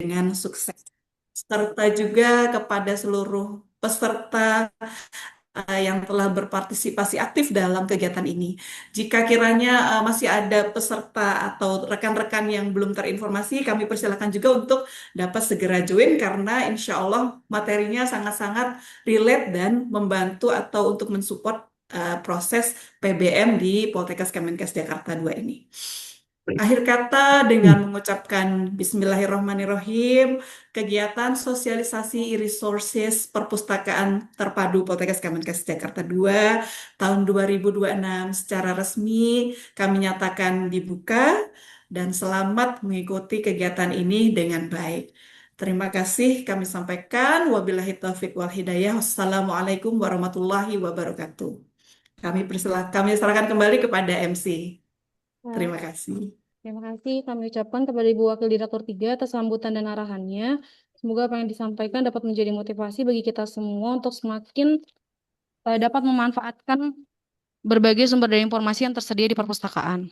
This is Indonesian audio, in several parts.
dengan sukses. Serta juga kepada seluruh peserta yang telah berpartisipasi aktif dalam kegiatan ini. Jika kiranya masih ada peserta atau rekan-rekan yang belum terinformasi, kami persilakan juga untuk dapat segera join karena insya Allah materinya sangat-sangat relate dan membantu atau untuk mensupport proses PBM di Poltekkes Kemenkes Jakarta 2 ini. Akhir kata dengan mengucapkan Bismillahirrahmanirrahim, kegiatan sosialisasi e-resources perpustakaan terpadu Poltekkes Kemenkes Jakarta 2 tahun 2026 secara resmi kami nyatakan dibuka dan selamat mengikuti kegiatan ini dengan baik. Terima kasih kami sampaikan. Wabillahi taufiq wal hidayah. Wassalamualaikum warahmatullahi wabarakatuh. Kami serahkan kembali kepada MC. Nah, Terima kasih. terima kasih kami ucapkan kepada Ibu Wakil Direktur 3 atas sambutan dan arahannya. Semoga apa yang disampaikan dapat menjadi motivasi bagi kita semua untuk semakin dapat memanfaatkan berbagai sumber daya informasi yang tersedia di perpustakaan.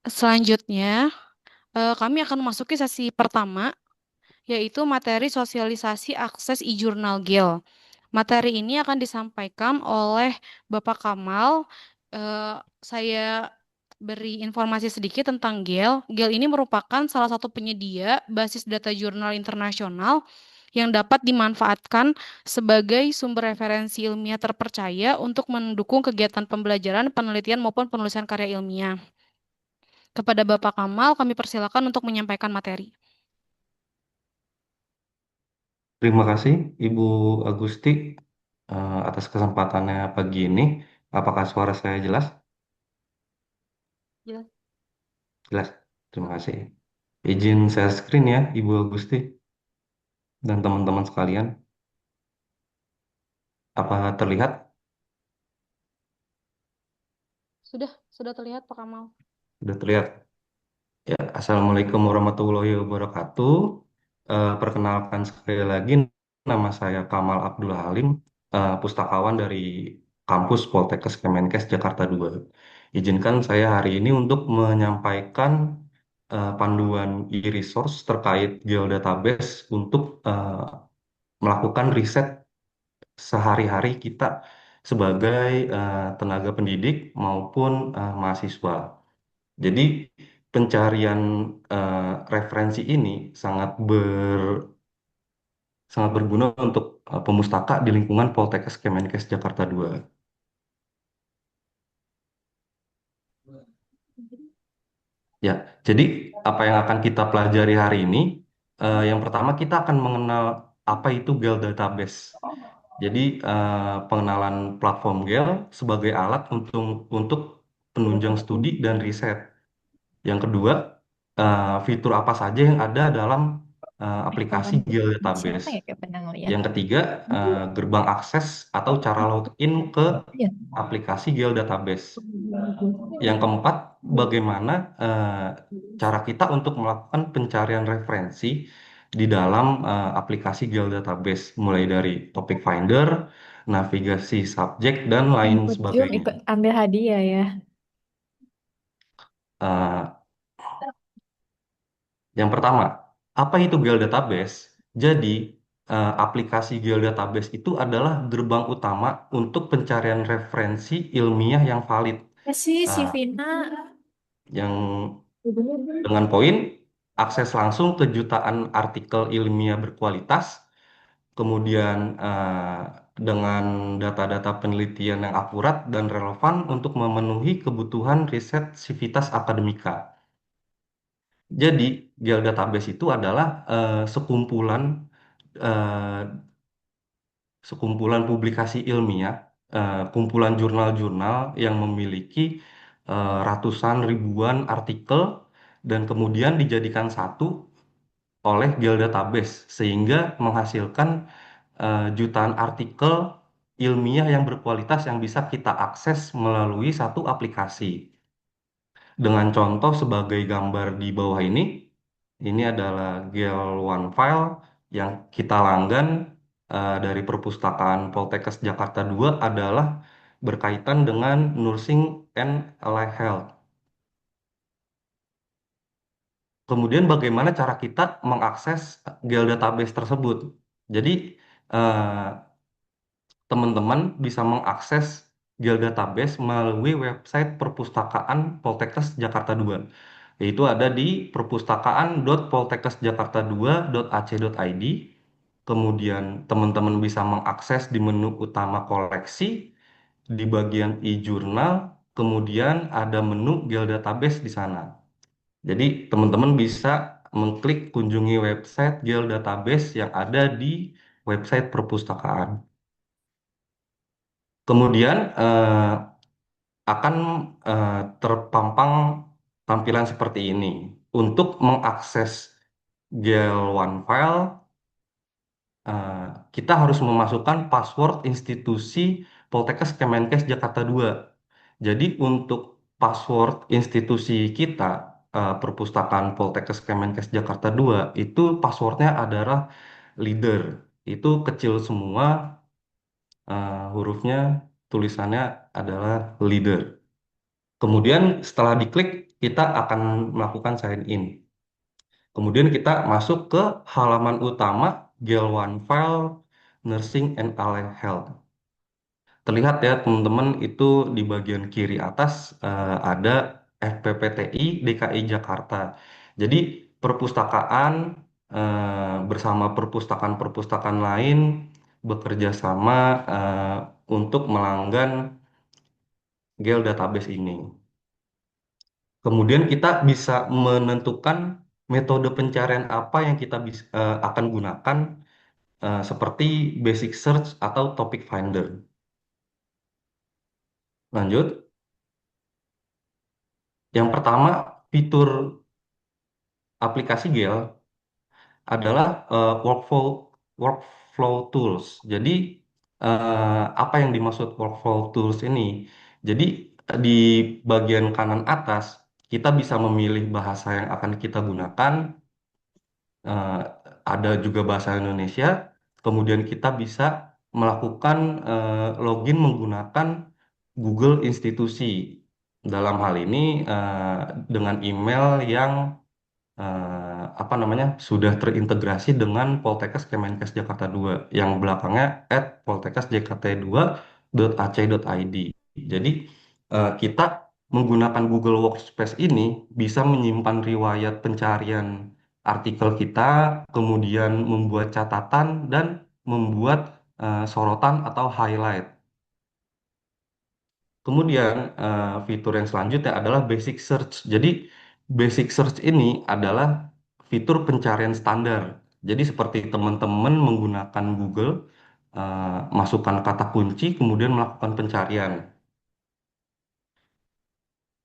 Selanjutnya, kami akan memasuki sesi pertama, yaitu materi sosialisasi akses e-jurnal GEL. Materi ini akan disampaikan oleh Bapak Kamal. Saya beri informasi sedikit tentang GEL. GEL ini merupakan salah satu penyedia basis data jurnal internasional yang dapat dimanfaatkan sebagai sumber referensi ilmiah terpercaya untuk mendukung kegiatan pembelajaran, penelitian maupun penulisan karya ilmiah. Kepada Bapak Kamal, kami persilakan untuk menyampaikan materi. Terima kasih Ibu Agusti atas kesempatannya pagi ini. Apakah suara saya jelas? Jelas. Jelas. Terima kasih. Izin share screen ya Ibu Agusti dan teman-teman sekalian. Apa terlihat? Sudah terlihat Pak Kamal. Sudah terlihat. Ya, Assalamualaikum warahmatullahi wabarakatuh. Perkenalkan sekali lagi, nama saya Kamal Abdul Halim, pustakawan dari kampus Poltekkes Kemenkes Jakarta 2. Izinkan saya hari ini untuk menyampaikan panduan e-resource terkait geodatabase untuk melakukan riset sehari-hari kita sebagai tenaga pendidik maupun mahasiswa. Jadi pencarian referensi ini sangat berguna untuk pemustaka di lingkungan Poltekkes Kemenkes Jakarta 2. Ya, jadi apa yang akan kita pelajari hari ini, yang pertama kita akan mengenal apa itu GEL database. Jadi pengenalan platform GEL sebagai alat untuk penunjang studi dan riset. Yang kedua, fitur apa saja yang ada dalam aplikasi Kawan siapa GeoDatabase. ya kayak pernah ngeliat? Yang ketiga, gerbang akses atau cara login ke Iya. aplikasi GeoDatabase. Yang keempat, bagaimana cara kita untuk melakukan pencarian referensi di dalam aplikasi GeoDatabase, mulai dari topik finder, navigasi subjek, dan lain Berkunjung sebagainya. ikut ambil hadiah ya. Eh, Yang pertama, apa itu GeoDatabase? Jadi, aplikasi GeoDatabase itu adalah gerbang utama untuk pencarian referensi ilmiah yang valid. Si Uh, Vina. yang dengan poin akses langsung ke jutaan artikel ilmiah berkualitas, kemudian dengan data-data penelitian yang akurat dan relevan untuk memenuhi kebutuhan riset Civitas Akademika. Jadi, geodatabase itu adalah eh, sekumpulan publikasi ilmiah, kumpulan jurnal-jurnal yang memiliki ratusan ribuan artikel dan kemudian dijadikan satu oleh geodatabase sehingga menghasilkan jutaan artikel ilmiah yang berkualitas yang bisa kita akses melalui satu aplikasi. Dengan contoh sebagai gambar di bawah ini adalah GL One File yang kita langgan dari perpustakaan Poltekkes Jakarta 2 adalah berkaitan dengan nursing and allied health. Kemudian bagaimana cara kita mengakses Gale database tersebut. Jadi eh, teman-teman bisa mengakses Gale database melalui website Perpustakaan Poltekkes Jakarta 2, yaitu ada di perpustakaan.poltekkesjakarta2.ac.id. Kemudian teman-teman bisa mengakses di menu utama koleksi di bagian e-jurnal, kemudian ada menu Gale database di sana. Jadi teman-teman bisa mengklik kunjungi website Gale database yang ada di website perpustakaan. Kemudian akan terpampang tampilan seperti ini. Untuk mengakses Gale OneFile, eh, kita harus memasukkan password institusi Poltekkes Kemenkes Jakarta 2. Jadi untuk password institusi kita, Perpustakaan Poltekkes Kemenkes Jakarta 2, itu passwordnya adalah leader. Itu kecil semua, hurufnya, tulisannya adalah leader. Kemudian setelah diklik, kita akan melakukan sign in. Kemudian kita masuk ke halaman utama Gale OneFile Nursing and Allied Health. Terlihat ya teman-teman, itu di bagian kiri atas ada FPPTI DKI Jakarta. Jadi perpustakaan bersama perpustakaan-perpustakaan lain bekerja sama untuk melanggan Gale database ini. Kemudian kita bisa menentukan metode pencarian apa yang kita akan gunakan, seperti basic search atau topic finder. Lanjut. Yang pertama, fitur aplikasi Gale adalah workflow tools. Jadi apa yang dimaksud workflow tools ini? Jadi di bagian kanan atas kita bisa memilih bahasa yang akan kita gunakan. eh, ada juga bahasa Indonesia. Kemudian kita bisa melakukan login menggunakan Google institusi. Dalam hal ini dengan email yang apa namanya, sudah terintegrasi dengan Poltekkes Kemenkes Jakarta 2 yang belakangnya @poltekkesjkt2.ac.id. Jadi kita menggunakan Google Workspace ini bisa menyimpan riwayat pencarian artikel kita, kemudian membuat catatan dan membuat sorotan atau highlight. Kemudian fitur yang selanjutnya adalah basic search. Jadi basic search ini adalah fitur pencarian standar. Jadi seperti teman-teman menggunakan Google, masukkan kata kunci, kemudian melakukan pencarian.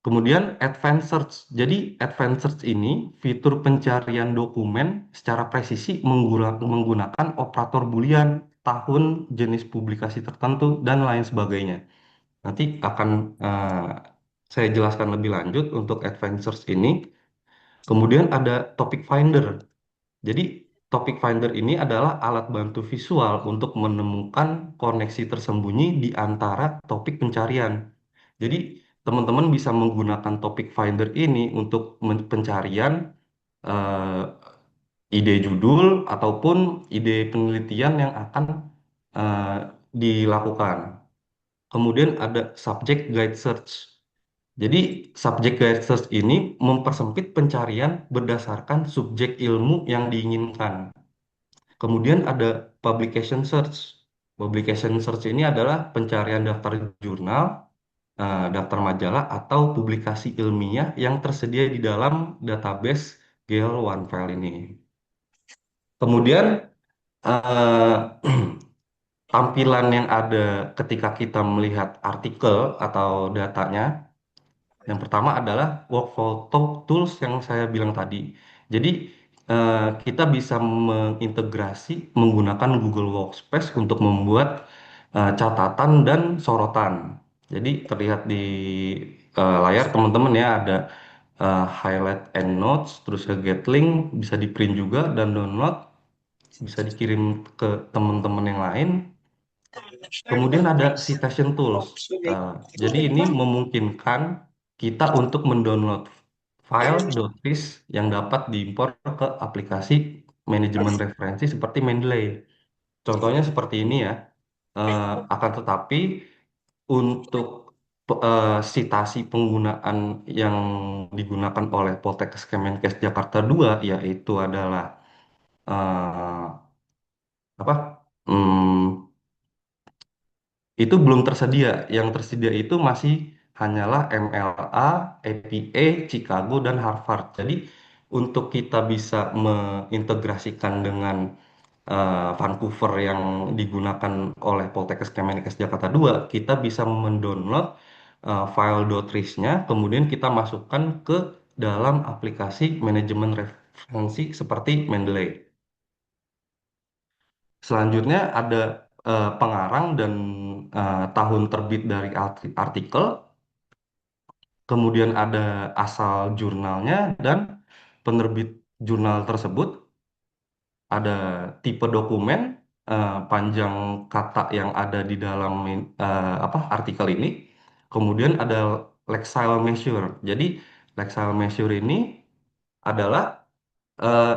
Kemudian advanced search. Jadi advanced search ini fitur pencarian dokumen secara presisi menggunakan operator Boolean, tahun, jenis publikasi tertentu, dan lain sebagainya. Nanti akan saya jelaskan lebih lanjut untuk advanced search ini. Kemudian ada topic finder. Jadi topic finder ini adalah alat bantu visual untuk menemukan koneksi tersembunyi di antara topik pencarian. Jadi teman-teman bisa menggunakan topic finder ini untuk pencarian eh, ide judul ataupun ide penelitian yang akan eh, dilakukan. Kemudian ada subject guide search. Jadi subject guide search ini mempersempit pencarian berdasarkan subjek ilmu yang diinginkan. Kemudian ada publication search. Publication search ini adalah pencarian daftar jurnal, daftar majalah, atau publikasi ilmiah yang tersedia di dalam database Gale OneFile ini. Kemudian eh, tampilan yang ada ketika kita melihat artikel atau datanya, yang pertama adalah workflow tools yang saya bilang tadi. Jadi kita bisa mengintegrasi menggunakan Google Workspace untuk membuat catatan dan sorotan. Jadi terlihat di layar teman-teman ya, ada highlight and notes, terus ke get link, bisa di print juga dan download, bisa dikirim ke teman-teman yang lain. Kemudian ada citation tools. Jadi ini memungkinkan kita untuk mendownload file.ris yang dapat diimpor ke aplikasi manajemen referensi seperti Mendeley. Contohnya seperti ini ya. Akan tetapi untuk sitasi penggunaan yang digunakan oleh Poltekkes Kemenkes Jakarta 2 yaitu adalah eh, apa? Hmm, itu belum tersedia. Yang tersedia itu masih hanyalah MLA, APA, Chicago, dan Harvard. Jadi untuk kita bisa mengintegrasikan dengan Vancouver yang digunakan oleh Poltekkes Kemenkes Jakarta 2, kita bisa mendownload file .ris-nya, kemudian kita masukkan ke dalam aplikasi manajemen referensi seperti Mendeley. Selanjutnya ada pengarang dan tahun terbit dari artikel, kemudian ada asal jurnalnya dan penerbit jurnal tersebut, ada tipe dokumen, panjang kata yang ada di dalam artikel ini, kemudian ada Lexile Measure. Jadi Lexile Measure ini adalah eh,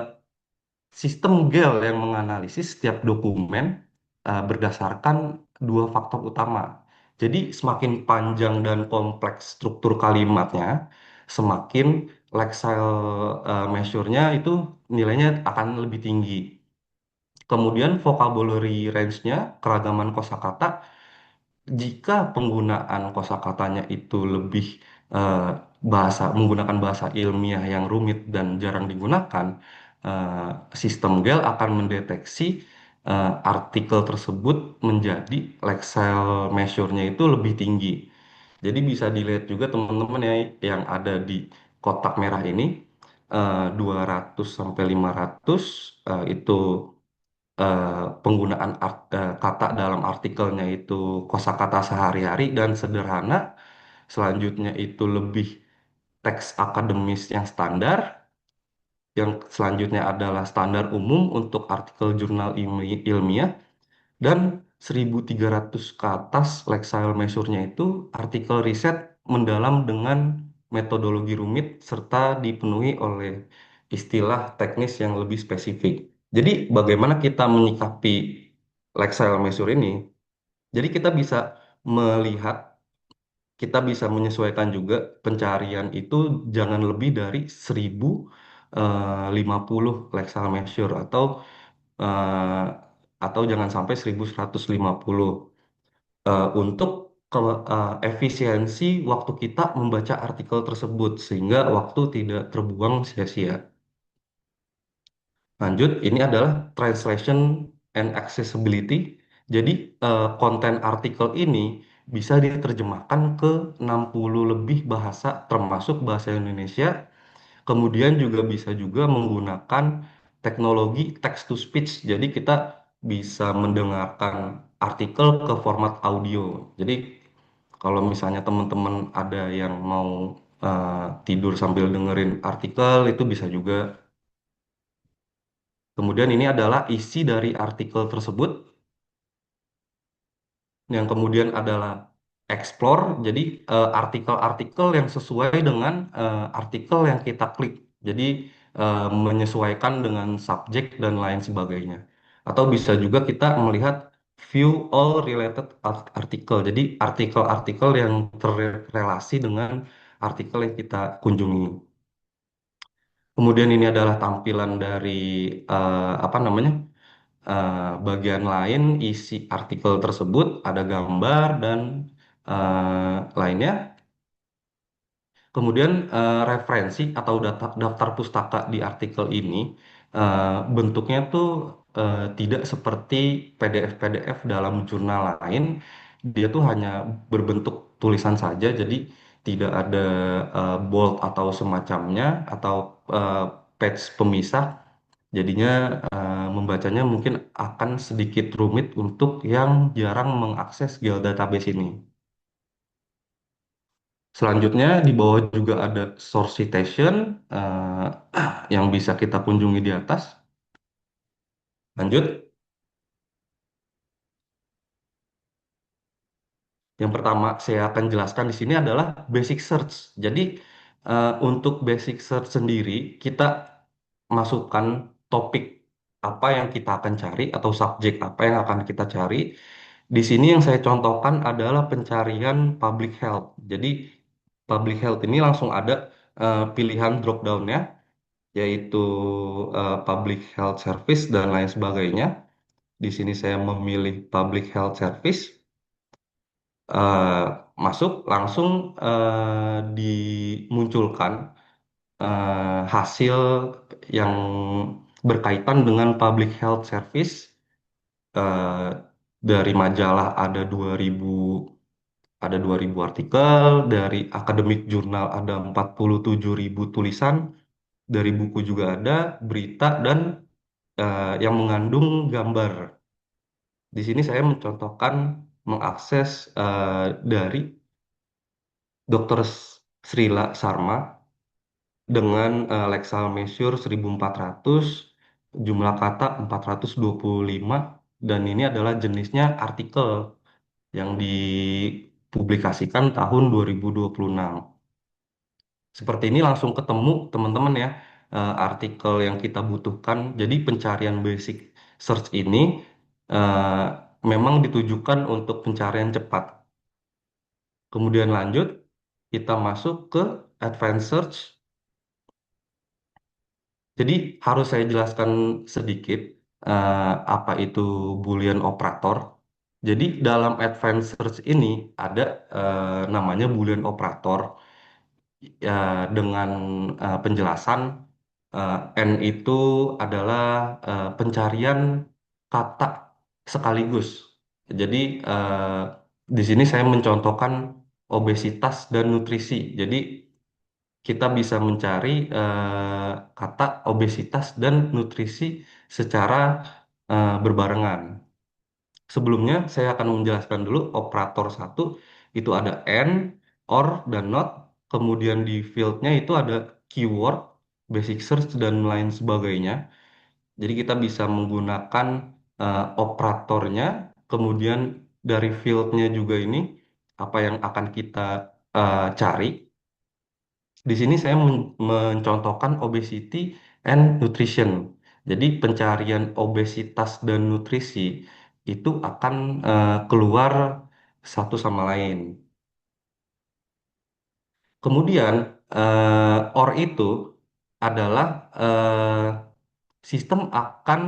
sistem GEL yang menganalisis setiap dokumen berdasarkan dua faktor utama. Jadi semakin panjang dan kompleks struktur kalimatnya, semakin Lexile measure-nya itu nilainya akan lebih tinggi. Kemudian vocabulary range-nya, keragaman kosakata, jika penggunaan kosakatanya itu lebih eh, menggunakan bahasa ilmiah yang rumit dan jarang digunakan, eh, sistem GEL akan mendeteksi artikel tersebut menjadi Lexile measure-nya itu lebih tinggi. Jadi bisa dilihat juga teman-teman ya yang ada di kotak merah ini, 200 sampai 500 itu penggunaan kata dalam artikelnya itu kosakata sehari-hari dan sederhana. Selanjutnya itu lebih teks akademis yang standar. Yang selanjutnya adalah standar umum untuk artikel jurnal ilmiah. Dan 1.300 ke atas Lexile measure-nya itu artikel riset mendalam dengan metodologi rumit serta dipenuhi oleh istilah teknis yang lebih spesifik. Jadi bagaimana kita menyikapi Lexile measure ini? Jadi kita bisa melihat, kita bisa menyesuaikan juga pencarian itu jangan lebih dari 1.050 Lexile measure eh, atau jangan sampai 1.150 untuk efisiensi waktu kita membaca artikel tersebut sehingga waktu tidak terbuang sia-sia. Lanjut, ini adalah translation and accessibility. Jadi konten artikel ini bisa diterjemahkan ke 60 lebih bahasa termasuk bahasa Indonesia. Kemudian juga bisa juga menggunakan teknologi text to speech. Jadi kita bisa mendengarkan artikel ke format audio. Jadi kalau misalnya teman-teman ada yang mau tidur sambil dengerin artikel itu bisa juga. Kemudian ini adalah isi dari artikel tersebut. Yang kemudian adalah explore, jadi artikel-artikel yang sesuai dengan artikel yang kita klik. Jadi menyesuaikan dengan subjek dan lain sebagainya. Atau bisa juga kita melihat view all related artikel. Jadi artikel-artikel yang terrelasi dengan artikel yang kita kunjungi. Kemudian ini adalah tampilan dari apa namanya? Bagian lain isi artikel tersebut ada gambar dan lainnya. Kemudian referensi atau daftar pustaka di artikel ini bentuknya tuh tidak seperti PDF-PDF dalam jurnal lain. Dia tuh hanya berbentuk tulisan saja, jadi tidak ada bold atau semacamnya atau eh, page pemisah. Jadinya membacanya mungkin akan sedikit rumit untuk yang jarang mengakses Gale database ini. Selanjutnya di bawah juga ada source citation yang bisa kita kunjungi di atas. Lanjut, yang pertama saya akan jelaskan di sini adalah basic search. Jadi Untuk basic search sendiri, kita masukkan topik apa yang kita akan cari atau subjek apa yang akan kita cari. Di sini yang saya contohkan adalah pencarian public health. Jadi public health ini langsung ada pilihan drop down-nya, yaitu public health service dan lain sebagainya. Di sini saya memilih public health service, eh, masuk langsung dimunculkan hasil yang berkaitan dengan public health service. eh, dari majalah ada 2000 artikel, dari akademik jurnal ada 47.000 tulisan, dari buku juga ada, berita dan yang mengandung gambar. Di sini saya mencontohkan mengakses dari Dr. Srila Sarma dengan Lexile Measure 1400, jumlah kata 425, dan ini adalah jenisnya artikel yang dipublikasikan tahun 2026. Seperti ini langsung ketemu teman-teman ya, artikel yang kita butuhkan. Jadi pencarian basic search ini eh, memang ditujukan untuk pencarian cepat. Kemudian lanjut, kita masuk ke advanced search. Jadi harus saya jelaskan sedikit apa itu Boolean operator. Jadi dalam advanced search ini ada namanya Boolean operator, ya, dengan penjelasan N itu adalah pencarian kata sekaligus. Jadi di sini saya mencontohkan obesitas dan nutrisi. Jadi kita bisa mencari kata obesitas dan nutrisi secara berbarengan. Sebelumnya saya akan menjelaskan dulu operator satu itu ada and, or, dan not. Kemudian di fieldnya itu ada keyword, basic search, dan lain sebagainya. Jadi kita bisa menggunakan operatornya, kemudian dari fieldnya juga ini apa yang akan kita cari. Di sini saya mencontohkan obesity and nutrition. Jadi pencarian obesitas dan nutrisi itu akan keluar satu sama lain. Kemudian OR itu adalah sistem akan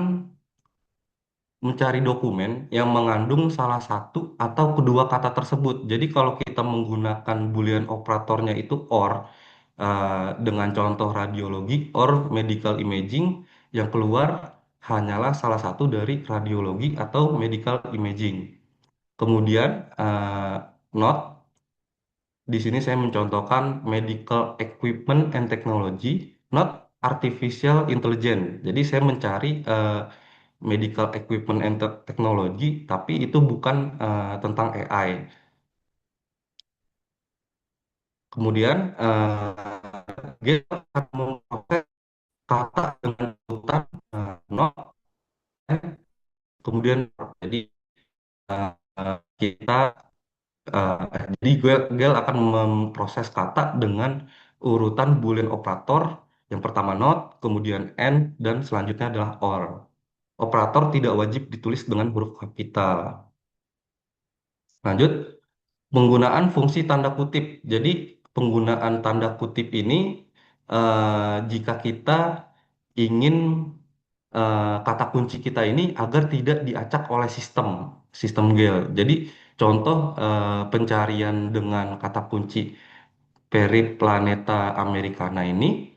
mencari dokumen yang mengandung salah satu atau kedua kata tersebut. Jadi kalau kita menggunakan Boolean operatornya itu OR, dengan contoh radiologi or medical imaging, yang keluar hanyalah salah satu dari radiologi atau medical imaging. Kemudian not, di sini saya mencontohkan medical equipment and technology, not artificial intelligence. Jadi saya mencari medical equipment and technology, tapi itu bukan tentang AI. Kemudian dia akan memproses kata dengan urutan not, kemudian jadi kita jadi Gel akan memproses kata dengan urutan Boolean operator, yang pertama not, kemudian and, dan selanjutnya adalah or. Operator tidak wajib ditulis dengan huruf kapital. Lanjut, penggunaan fungsi tanda kutip. Jadi penggunaan tanda kutip ini jika kita ingin kata kunci kita ini agar tidak diacak oleh sistem Gale. Jadi contoh pencarian dengan kata kunci Periplaneta Americana ini.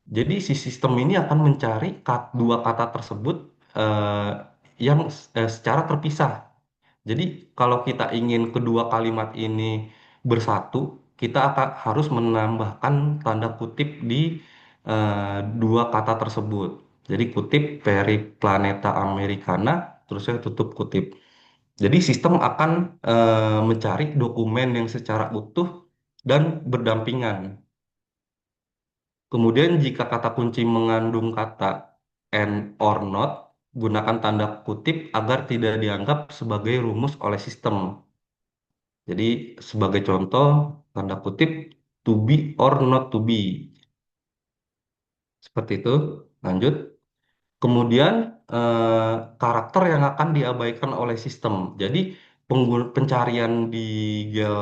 Jadi si sistem ini akan mencari dua kata tersebut eh, yang secara terpisah. Jadi kalau kita ingin kedua kalimat ini bersatu, kita akan harus menambahkan tanda kutip di dua kata tersebut. Jadi kutip Periplaneta Americana, terus saya tutup kutip. Jadi sistem akan mencari dokumen yang secara utuh dan berdampingan. Kemudian jika kata kunci mengandung kata and or not, gunakan tanda kutip agar tidak dianggap sebagai rumus oleh sistem. Jadi sebagai contoh, tanda kutip to be or not to be. Seperti itu. Lanjut. Kemudian karakter yang akan diabaikan oleh sistem. Jadi pencarian di Gel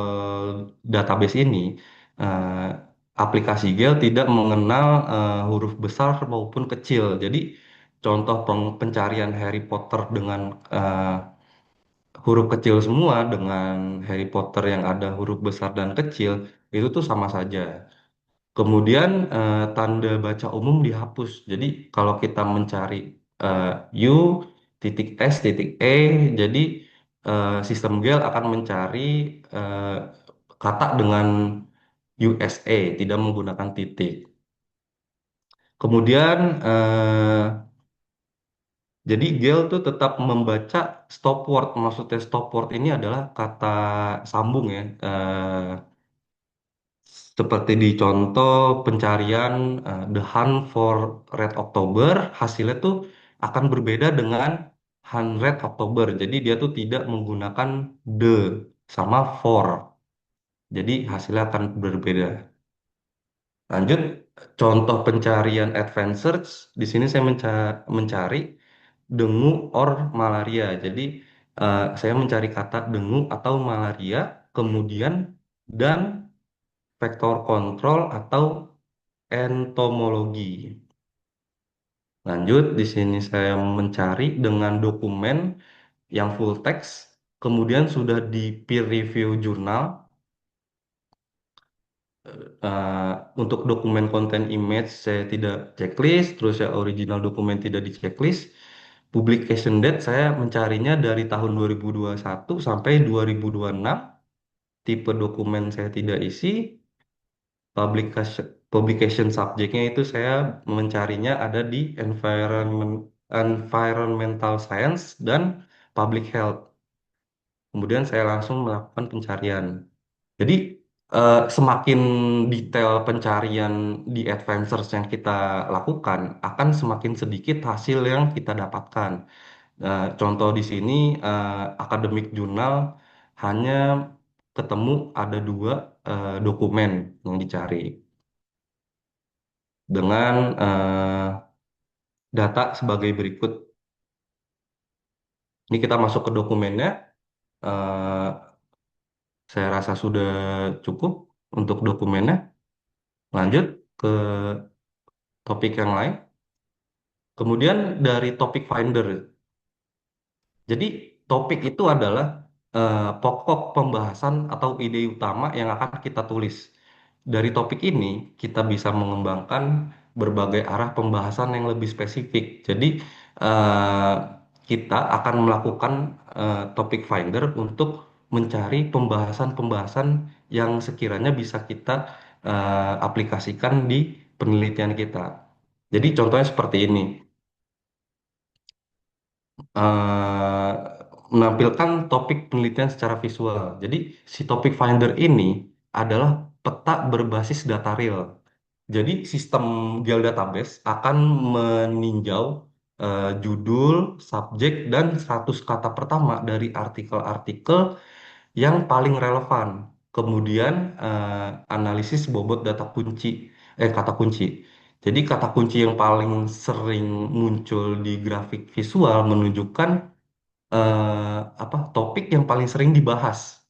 database ini, eh, aplikasi Gel tidak mengenal huruf besar maupun kecil. Jadi contoh pencarian Harry Potter dengan huruf kecil semua dengan Harry Potter yang ada huruf besar dan kecil itu tuh sama saja. Kemudian tanda baca umum dihapus. Jadi kalau kita mencari eh, U titik S titik E, jadi sistem Gale akan mencari eh, kata dengan USA, tidak menggunakan titik. Kemudian jadi Gale tuh tetap membaca stop word. Maksudnya stop word ini adalah kata sambung ya. Seperti di contoh pencarian The Hunt for Red October, hasilnya tuh akan berbeda dengan Hunt Red October. Jadi dia tuh tidak menggunakan the sama for. Jadi hasilnya akan berbeda. Lanjut, contoh pencarian advanced search. Di sini saya mencari dengue or malaria. Jadi saya mencari kata dengue atau malaria, kemudian dan vektor kontrol atau entomologi. Lanjut, di sini saya mencari dengan dokumen yang full text, kemudian sudah di peer review jurnal. Untuk dokumen konten image saya tidak checklist, terus ya original dokumen tidak di checklist. Publication date saya mencarinya dari tahun 2021 sampai 2026. Tipe dokumen saya tidak isi. Publication subjeknya itu saya mencarinya ada di environmental science dan public health. Kemudian saya langsung melakukan pencarian. Jadi semakin detail pencarian di advanced yang kita lakukan, akan semakin sedikit hasil yang kita dapatkan. Contoh di sini akademik jurnal hanya ketemu ada dua dokumen yang dicari dengan data sebagai berikut. Ini kita masuk ke dokumennya. Eh, saya rasa sudah cukup untuk dokumennya. Lanjut ke topik yang lain. Kemudian dari topik finder. Jadi topik itu adalah pokok pembahasan atau ide utama yang akan kita tulis. Dari topik ini kita bisa mengembangkan berbagai arah pembahasan yang lebih spesifik. Jadi eh, kita akan melakukan topik finder untuk mencari pembahasan-pembahasan yang sekiranya bisa kita aplikasikan di penelitian kita. Jadi contohnya seperti ini. eh, Menampilkan topik penelitian secara visual. Jadi, si topik finder ini adalah peta berbasis data real. Jadi, sistem geodatabase akan meninjau judul, subjek, dan 100 kata pertama dari artikel-artikel yang paling relevan. Kemudian, analisis bobot kata kunci. Jadi kata kunci yang paling sering muncul di grafik visual menunjukkan topik yang paling sering dibahas.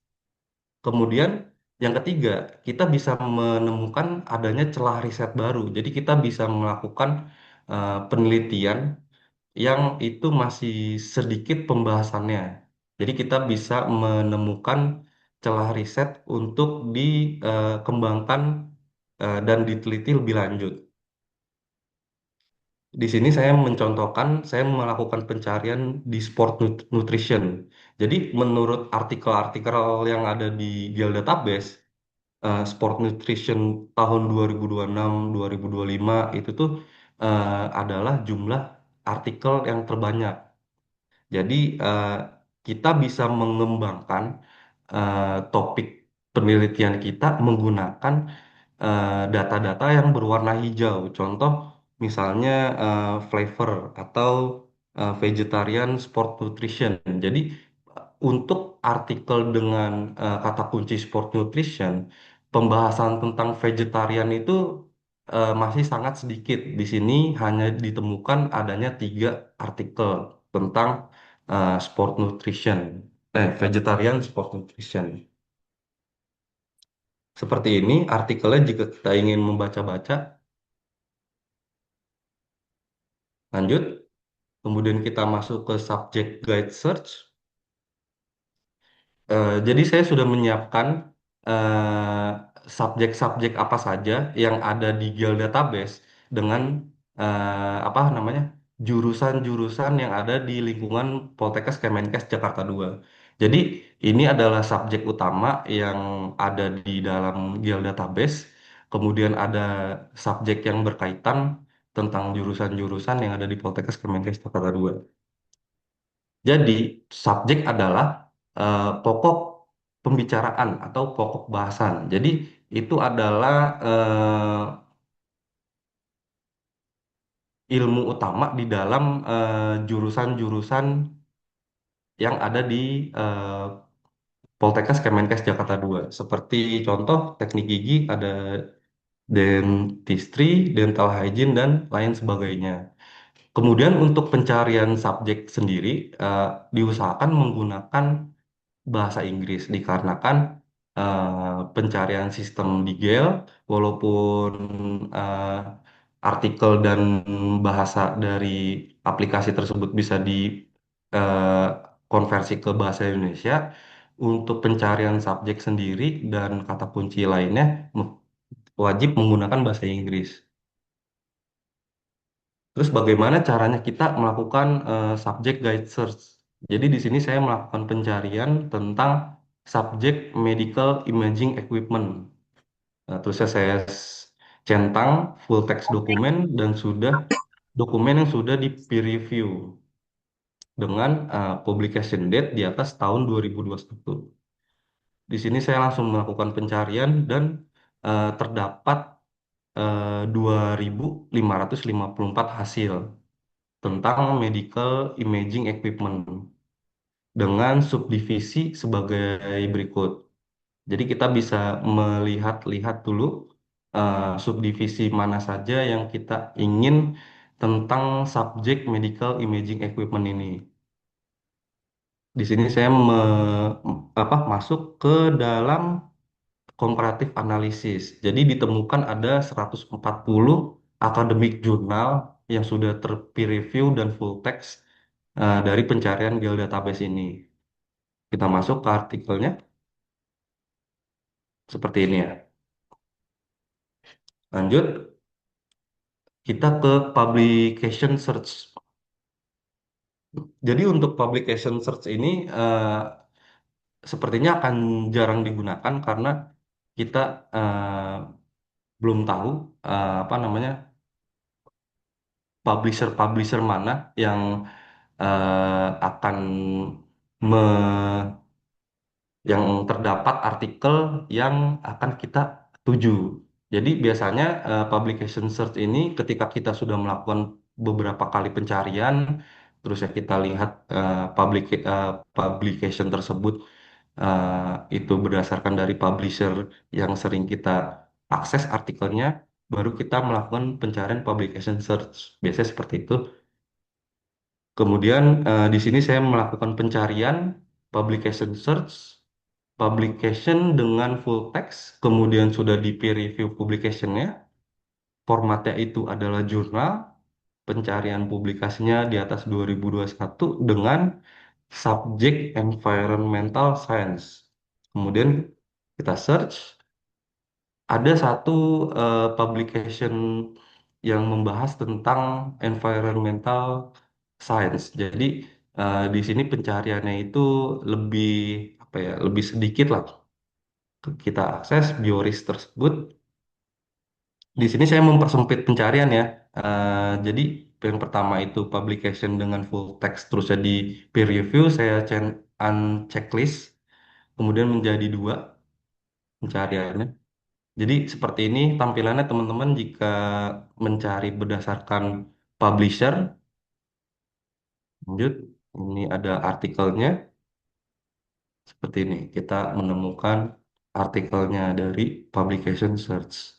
Kemudian yang ketiga, kita bisa menemukan adanya celah riset baru. Jadi kita bisa melakukan penelitian yang itu masih sedikit pembahasannya. Jadi kita bisa menemukan celah riset untuk dikembangkan dan diteliti lebih lanjut. Di sini saya mencontohkan, saya melakukan pencarian di sport nutrition. Jadi menurut artikel-artikel yang ada di Gale Database, sport nutrition tahun 2026-2025 itu tuh adalah jumlah artikel yang terbanyak. Jadi kita bisa mengembangkan topik penelitian kita menggunakan data-data yang berwarna hijau. Contoh misalnya flavor atau vegetarian sport nutrition. Jadi untuk artikel dengan kata kunci sport nutrition pembahasan tentang vegetarian itu masih sangat sedikit. Di sini hanya ditemukan adanya 3 artikel tentang sport nutrition, vegetarian sport nutrition. Seperti ini artikelnya jika kita ingin membaca-baca. Lanjut, kemudian kita masuk ke subject guide search. Jadi saya sudah menyiapkan eh, subjek-subjek apa saja yang ada di Gale Database dengan apa namanya jurusan-jurusan yang ada di lingkungan Poltekkes Kemenkes Jakarta 2. Jadi ini adalah subjek utama yang ada di dalam Gale Database. Kemudian ada subjek yang berkaitan tentang jurusan-jurusan yang ada di Poltekkes Kemenkes Jakarta 2. Jadi, subjek adalah pokok pembicaraan atau pokok bahasan. Jadi, itu adalah ilmu utama di dalam jurusan-jurusan yang ada di eh, Poltekkes Kemenkes Jakarta 2. Seperti contoh teknik gigi ada dentistry, dental hygiene, dan lain sebagainya. Kemudian untuk pencarian subjek sendiri diusahakan menggunakan bahasa Inggris dikarenakan pencarian sistem di Gale walaupun eh, artikel dan bahasa dari aplikasi tersebut bisa konversi ke bahasa Indonesia untuk pencarian subjek sendiri dan kata kunci lainnya wajib menggunakan bahasa Inggris. Terus bagaimana caranya kita melakukan subject guide search? Jadi di sini saya melakukan pencarian tentang subjek medical imaging equipment. Nah, terus saya centang full text dokumen dan dokumen yang sudah di peer review dengan publication date di atas tahun 2021. Di sini saya langsung melakukan pencarian dan terdapat 2.554 hasil tentang medical imaging equipment dengan subdivisi sebagai berikut. Jadi kita bisa melihat-lihat dulu subdivisi mana saja yang kita ingin tentang subjek medical imaging equipment ini. Di sini saya masuk ke dalam komparatif analisis. Jadi ditemukan ada 140 akademik jurnal yang sudah ter-peer review dan full text dari pencarian Gale Database ini. Kita masuk ke artikelnya seperti ini ya. Lanjut, kita ke publication search. Jadi untuk publication search ini sepertinya akan jarang digunakan karena kita belum tahu apa namanya publisher-publisher mana yang akan yang terdapat artikel yang akan kita tuju. Jadi biasanya publication search ini ketika kita sudah melakukan beberapa kali pencarian, terus ya kita lihat publication tersebut itu berdasarkan dari publisher yang sering kita akses artikelnya, baru kita melakukan pencarian publication search. Biasanya seperti itu. Kemudian di sini saya melakukan pencarian publication search, publication dengan full text, kemudian sudah di peer review publicationnya, formatnya itu adalah jurnal, pencarian publikasinya di atas 2021 dengan subjek environmental science. Kemudian kita search, ada satu publication yang membahas tentang environmental science. Jadi di sini pencariannya itu lebih apa ya, lebih sedikit lah. Kita akses bioris tersebut. Di sini saya mempersempit pencarian ya. Jadi yang pertama itu publication dengan full text, terus jadi peer review, saya unchecklist, kemudian menjadi 2 pencariannya. Jadi seperti ini tampilannya teman-teman jika mencari berdasarkan publisher. Lanjut, ini ada artikelnya. Seperti ini, kita menemukan artikelnya dari publication search.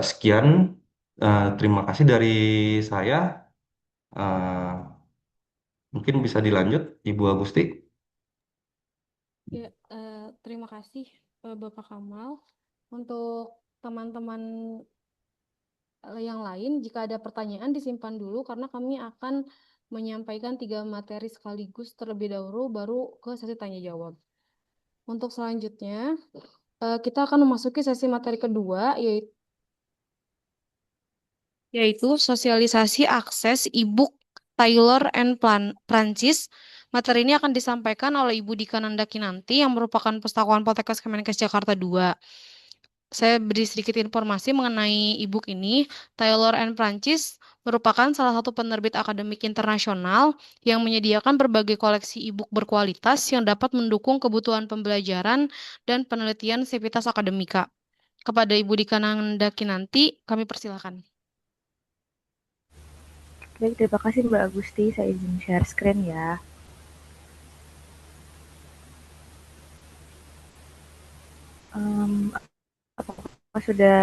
Sekian, terima kasih dari saya. Eh, Mungkin bisa dilanjut, Ibu Agusti. Ya, terima kasih Bapak Kamal. Untuk teman-teman yang lain, jika ada pertanyaan disimpan dulu karena kami akan menyampaikan 3 materi sekaligus terlebih dahulu baru ke sesi tanya jawab. Untuk selanjutnya, kita akan memasuki sesi materi kedua yaitu sosialisasi akses e-book Taylor and Francis. Materi ini akan disampaikan oleh Ibu Dika Nanda Kinanti yang merupakan Pustakawan Poltekkes Kemenkes Jakarta II. Saya beri sedikit informasi mengenai e-book ini. Taylor and Francis merupakan salah satu penerbit akademik internasional yang menyediakan berbagai koleksi e-book berkualitas yang dapat mendukung kebutuhan pembelajaran dan penelitian sivitas akademika. Kepada Ibu Dika Nanda Kinanti, kami persilakan. Baik, terima kasih Mbak Agusti. Saya izin share screen ya. Apakah sudah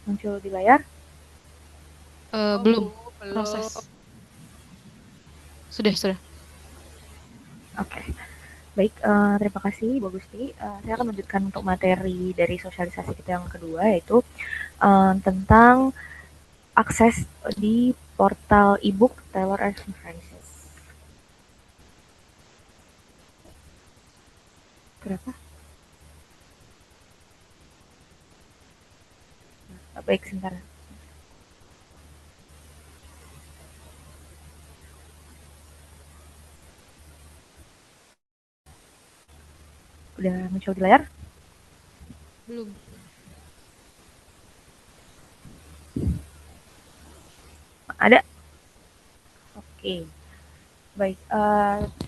muncul di layar? Belum. Proses. Sudah. Oke. Baik, terima kasih Bu Agusti. Saya akan melanjutkan untuk materi dari sosialisasi kita yang kedua, yaitu tentang akses di portal e-book Taylor and Francis. Berapa? Baik, sebentar. Udah muncul di layar? Belum. Ada? Oke. Baik,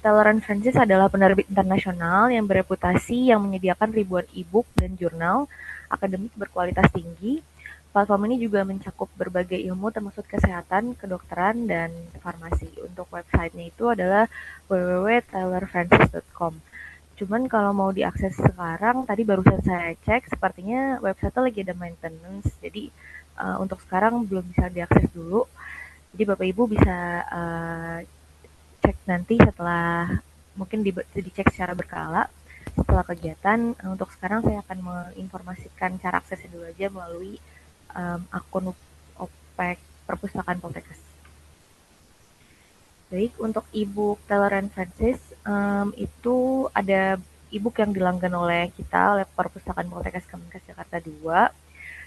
Taylor and Francis adalah penerbit internasional yang bereputasi yang menyediakan ribuan e-book dan jurnal akademik berkualitas tinggi. Platform ini juga mencakup berbagai ilmu termasuk kesehatan, kedokteran, dan farmasi. Untuk websitenya itu adalah www.taylorfrancis.com. Cuman kalau mau diakses sekarang, tadi barusan saya cek, sepertinya website lagi ada maintenance. Jadi untuk sekarang belum bisa diakses dulu. Jadi Bapak Ibu bisa cek nanti setelah mungkin dicek secara berkala setelah kegiatan. Untuk sekarang saya akan menginformasikan cara aksesnya dulu aja melalui akun OPEK Perpustakaan Poltekkes. Baik, untuk e-book Taylor and Francis itu ada e-book yang dilanggan oleh kita oleh Perpustakaan Poltekkes Kemenkes Jakarta II.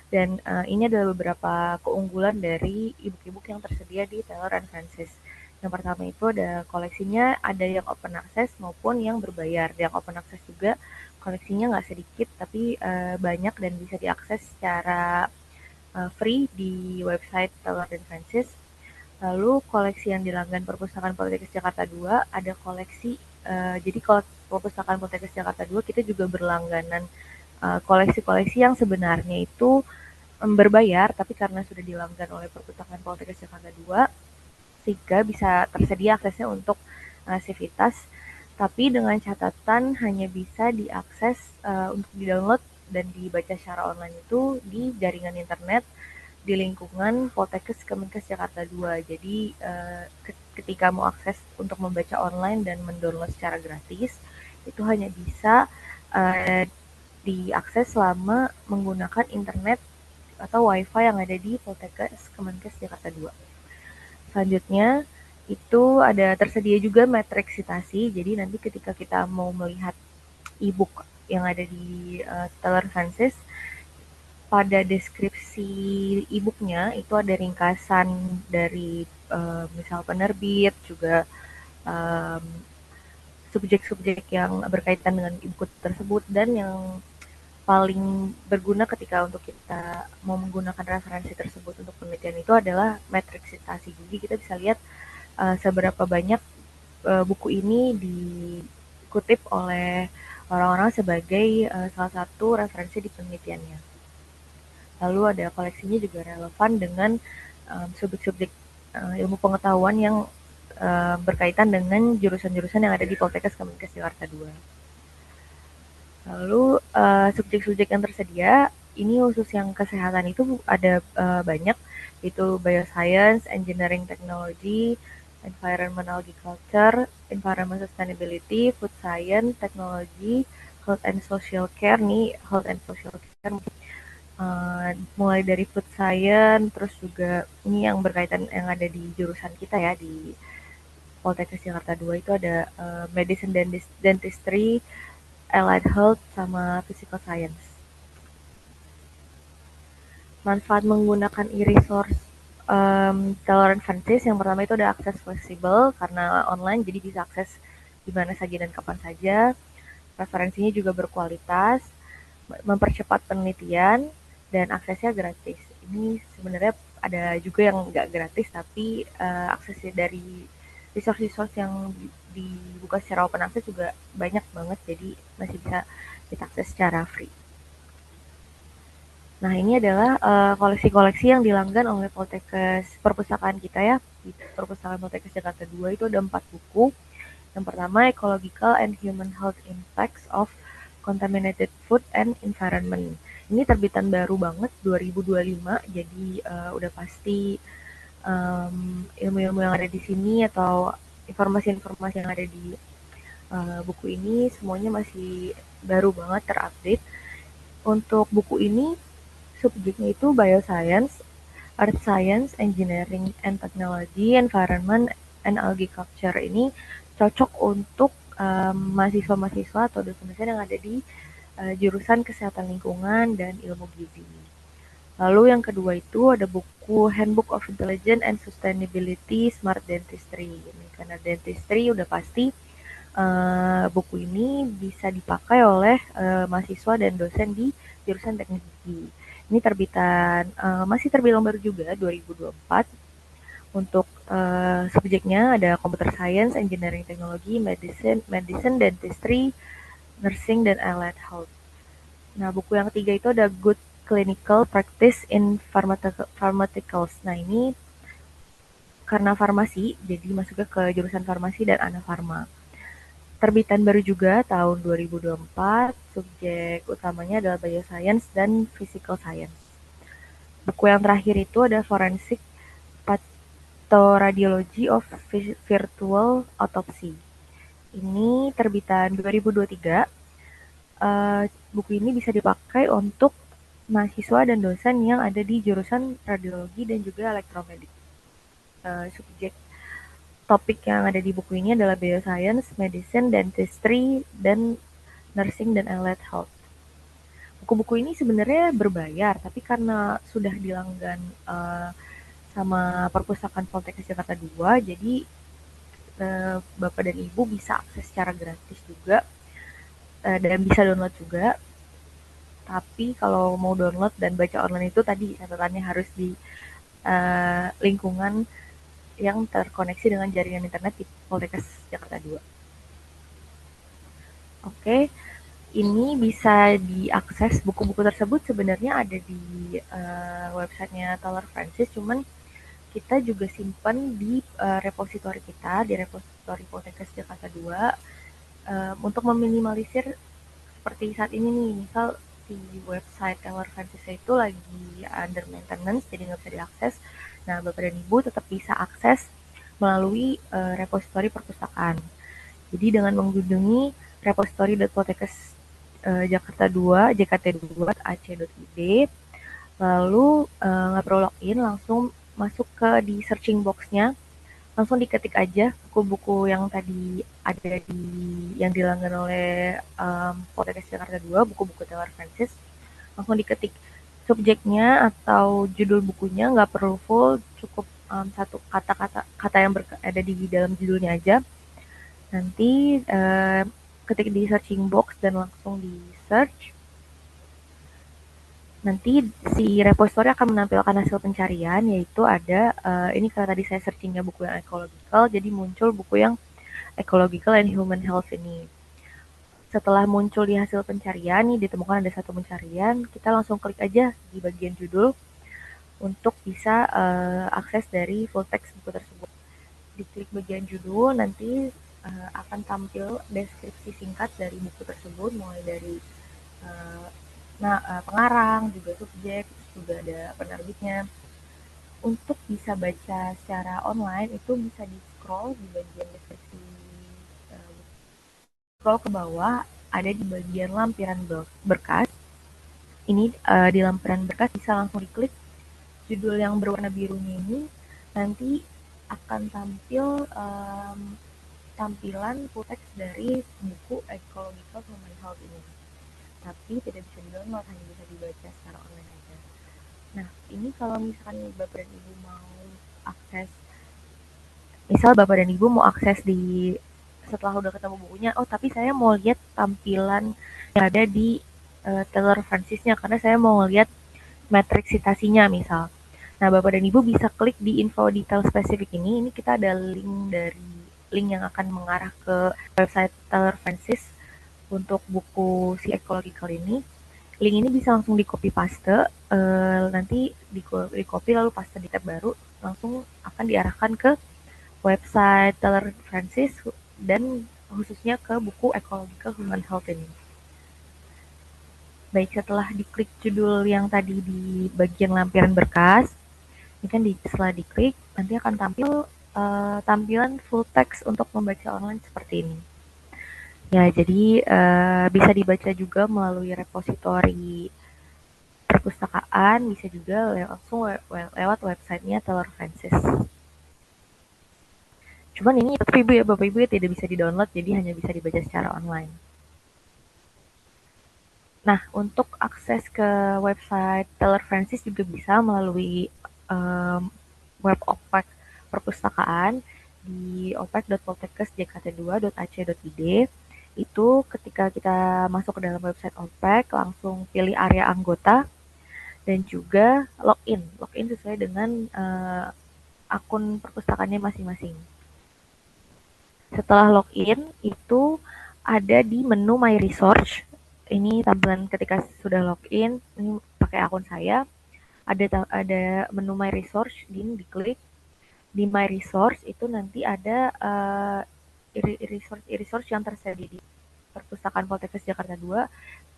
Dan ini adalah beberapa keunggulan dari e-book yang tersedia di Taylor and Francis. Yang pertama itu ada koleksinya, ada yang open access maupun yang berbayar. Yang open access juga koleksinya nggak sedikit, tapi banyak dan bisa diakses secara free di website Taylor and Francis. Lalu koleksi yang dilanggan Perpustakaan Poltekkes Jakarta II ada koleksi, jadi kalau Perpustakaan Poltekkes Jakarta II kita juga berlangganan koleksi-koleksi yang sebenarnya itu berbayar, tapi karena sudah dilanggan oleh Perpustakaan Poltekkes Jakarta II, sehingga bisa tersedia aksesnya untuk sivitas, tapi dengan catatan hanya bisa diakses untuk di-download dan dibaca secara online itu di jaringan internet di lingkungan Poltekkes Kemenkes Jakarta II. Jadi ketika mau akses untuk membaca online dan mendownload secara gratis, itu hanya bisa diakses selama menggunakan internet atau wifi yang ada di Poltekkes Kemenkes Jakarta II. Selanjutnya itu ada tersedia juga matriks citasi. Jadi nanti ketika kita mau melihat e-book yang ada di Taylor Francis, pada deskripsi e-booknya itu ada ringkasan dari misal penerbit, juga subjek-subjek yang berkaitan dengan e-book tersebut, dan yang paling berguna ketika untuk kita mau menggunakan referensi tersebut untuk penelitian itu adalah matriks citasi. Jadi kita bisa lihat seberapa banyak buku ini dikutip oleh orang-orang sebagai salah satu referensi di penelitiannya. Lalu ada koleksinya juga relevan dengan subjek-subjek ilmu pengetahuan yang berkaitan dengan jurusan-jurusan yang ada di Poltekkes Kemenkes Jakarta II. Lalu subjek-subjek yang tersedia ini khusus yang kesehatan itu ada banyak, yaitu bioscience, engineering technology, environment agriculture, environment sustainability, food science, technology, health and social care nih, health and social care mulai dari food science, terus juga ini yang berkaitan yang ada di jurusan kita ya di Poltekkes Jakarta 2 itu ada medicine dentistry, allied health, sama physical science. Manfaat menggunakan e-resource Tolerant Francis yang pertama itu ada akses fleksibel karena online jadi bisa akses di mana saja dan kapan saja. Referensinya juga berkualitas, mempercepat penelitian, dan aksesnya gratis. Ini sebenarnya ada juga yang nggak gratis tapi aksesnya dari resource-resource yang dibuka secara open access juga banyak banget jadi masih bisa kita akses secara free. Nah, ini adalah koleksi-koleksi yang dilanggan oleh Poltekkes perpustakaan kita ya. Di perpustakaan Poltekkes Jakarta 2 itu ada 4 buku. Yang pertama, Ecological and Human Health Impacts of Contaminated Food and Environment. Ini terbitan baru banget 2025, jadi udah pasti ilmu-ilmu yang ada di sini atau informasi-informasi yang ada di buku ini semuanya masih baru banget, terupdate. Untuk buku ini subjeknya itu bioscience, earth science, engineering and technology, environment and agriculture. Ini cocok untuk mahasiswa-mahasiswa atau dosen-dosen yang ada di jurusan kesehatan lingkungan dan ilmu gizi. Lalu yang kedua itu ada buku Handbook of Intelligent and Sustainability Smart Dentistry. Ini karena dentistry udah pasti buku ini bisa dipakai oleh mahasiswa dan dosen di jurusan teknik gigi. Ini terbitan masih terbilang baru juga 2024. Untuk subjeknya ada computer science, engineering technology, medicine, dentistry, nursing, dan allied health. Nah, buku yang ketiga itu ada Good Clinical Practice in Pharmaceuticals. Nah, ini karena farmasi, jadi masuknya ke jurusan farmasi dan anafarma. Terbitan baru juga tahun 2024, subjek utamanya adalah bioscience dan physical science. Buku yang terakhir itu ada Forensic Pathoradiology of Virtual Autopsy. Ini terbitan 2023. Buku ini bisa dipakai untuk mahasiswa dan dosen yang ada di jurusan radiologi dan juga elektromedik. Subjek topik yang ada di buku ini adalah bioscience, medicine, dentistry, dan nursing dan allied health. Buku-buku ini sebenarnya berbayar, tapi karena sudah dilanggan sama perpustakaan Poltekkes Jakarta 2, jadi Bapak dan Ibu bisa akses secara gratis juga dan bisa download juga. Tapi kalau mau download dan baca online itu tadi catatannya harus di lingkungan yang terkoneksi dengan jaringan internet di Poltekkes Jakarta 2. Oke, ini bisa diakses buku-buku tersebut sebenarnya ada di websitenya Tolerant Francis, cuman kita juga simpan di repositori kita, di repositori Poltekkes Jakarta 2 untuk meminimalisir seperti saat ini nih, misal di website Tolerant Francis itu lagi under maintenance, jadi nggak bisa diakses. Nah, Bapak dan Ibu tetap bisa akses melalui repositori perpustakaan. Jadi dengan mengunjungi repository.poltekkes Jakarta 2, jkt2.ac.id, lalu nggak perlu login, langsung masuk ke di searching box-nya, langsung diketik aja buku-buku yang tadi ada di yang dilanggan oleh Poltekkes Jakarta 2, buku-buku Tolerant Francis, langsung diketik subjeknya atau judul bukunya, nggak perlu full, cukup satu kata yang ada di dalam judulnya aja. Nanti ketik di searching box dan langsung di search. Nanti si repository akan menampilkan hasil pencarian, yaitu ada ini karena tadi saya searchingnya buku yang ecological, jadi muncul buku yang ecological and human health ini. Setelah muncul di hasil pencarian, nih ditemukan ada satu pencarian, kita langsung klik aja di bagian judul untuk bisa akses dari full text buku tersebut. Diklik bagian judul, nanti akan tampil deskripsi singkat dari buku tersebut, mulai dari eh, pengarang, juga subjek, terus juga ada penerbitnya. Untuk bisa baca secara online itu bisa di scroll di bagian deskripsi, eh, scroll ke bawah, ada di bagian lampiran berkas. Ini di lampiran berkas bisa langsung diklik judul yang berwarna birunya ini, nanti akan tampil tampilan full text dari buku Ecological Human Health ini. Tapi tidak bisa di-download, hanya bisa dibaca secara online aja. Nah, ini kalau misalkan Bapak dan Ibu mau akses, misal Bapak dan Ibu mau akses di setelah udah ketemu bukunya, oh tapi saya mau lihat tampilan yang ada di Taylor Francis-nya karena saya mau lihat matriks citasinya misal. Nah, Bapak dan Ibu bisa klik di info detail spesifik ini. Ini kita ada link yang akan mengarah ke website Taylor Francis untuk buku si Ecological ini. Link ini bisa langsung di copy paste, nanti di copy lalu paste di tab baru, langsung akan diarahkan ke website Taylor Francis dan khususnya ke buku Ecological Human Health ini. Baik, setelah diklik judul yang tadi di bagian lampiran berkas, ini kan setelah diklik nanti akan tampil tampilan full text untuk membaca online seperti ini. Ya, jadi bisa dibaca juga melalui repositori perpustakaan, bisa juga langsung lewat websitenya Taylor Francis. Cuman ini Bapak Ibu ya, Bapak Ibu ya tidak bisa di-download, jadi hanya bisa dibaca secara online. Nah, untuk akses ke website Taylor Francis juga bisa melalui web OPEC perpustakaan di opec.poltekkes.jkt2.ac.id. Itu ketika kita masuk ke dalam website OPEC, langsung pilih area anggota dan juga login. Login sesuai dengan akun perpustakaannya masing-masing. Setelah login, itu ada di menu My Resource. Ini tampilan ketika sudah login, ini pakai akun saya. Ada menu My Resource, ini diklik. Di My Resource itu nanti ada resource yang tersedia di Perpustakaan Poltekkes Jakarta 2,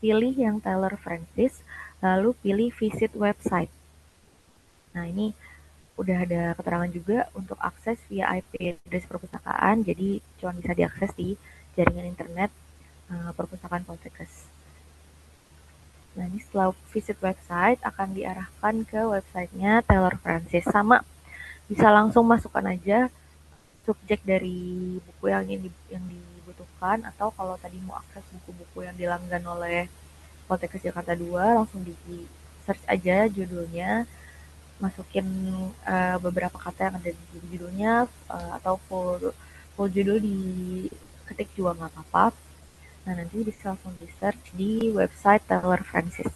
pilih yang Taylor Francis, lalu pilih visit website. Nah, ini udah ada keterangan juga untuk akses via IP address perpustakaan, jadi cuma bisa diakses di jaringan internet Perpustakaan Poltekkes. Nah, ini setelah visit website akan diarahkan ke websitenya Taylor Francis. Sama, bisa langsung masukkan aja subjek dari buku yang dibutuhkan, atau kalau tadi mau akses buku-buku yang dilanggan oleh Poltekkes Jakarta 2, langsung di search aja judulnya, masukin beberapa kata yang ada di judulnya, atau full judul diketik juga nggak apa-apa. Nah, nanti bisa langsung di search di website Taylor Francis.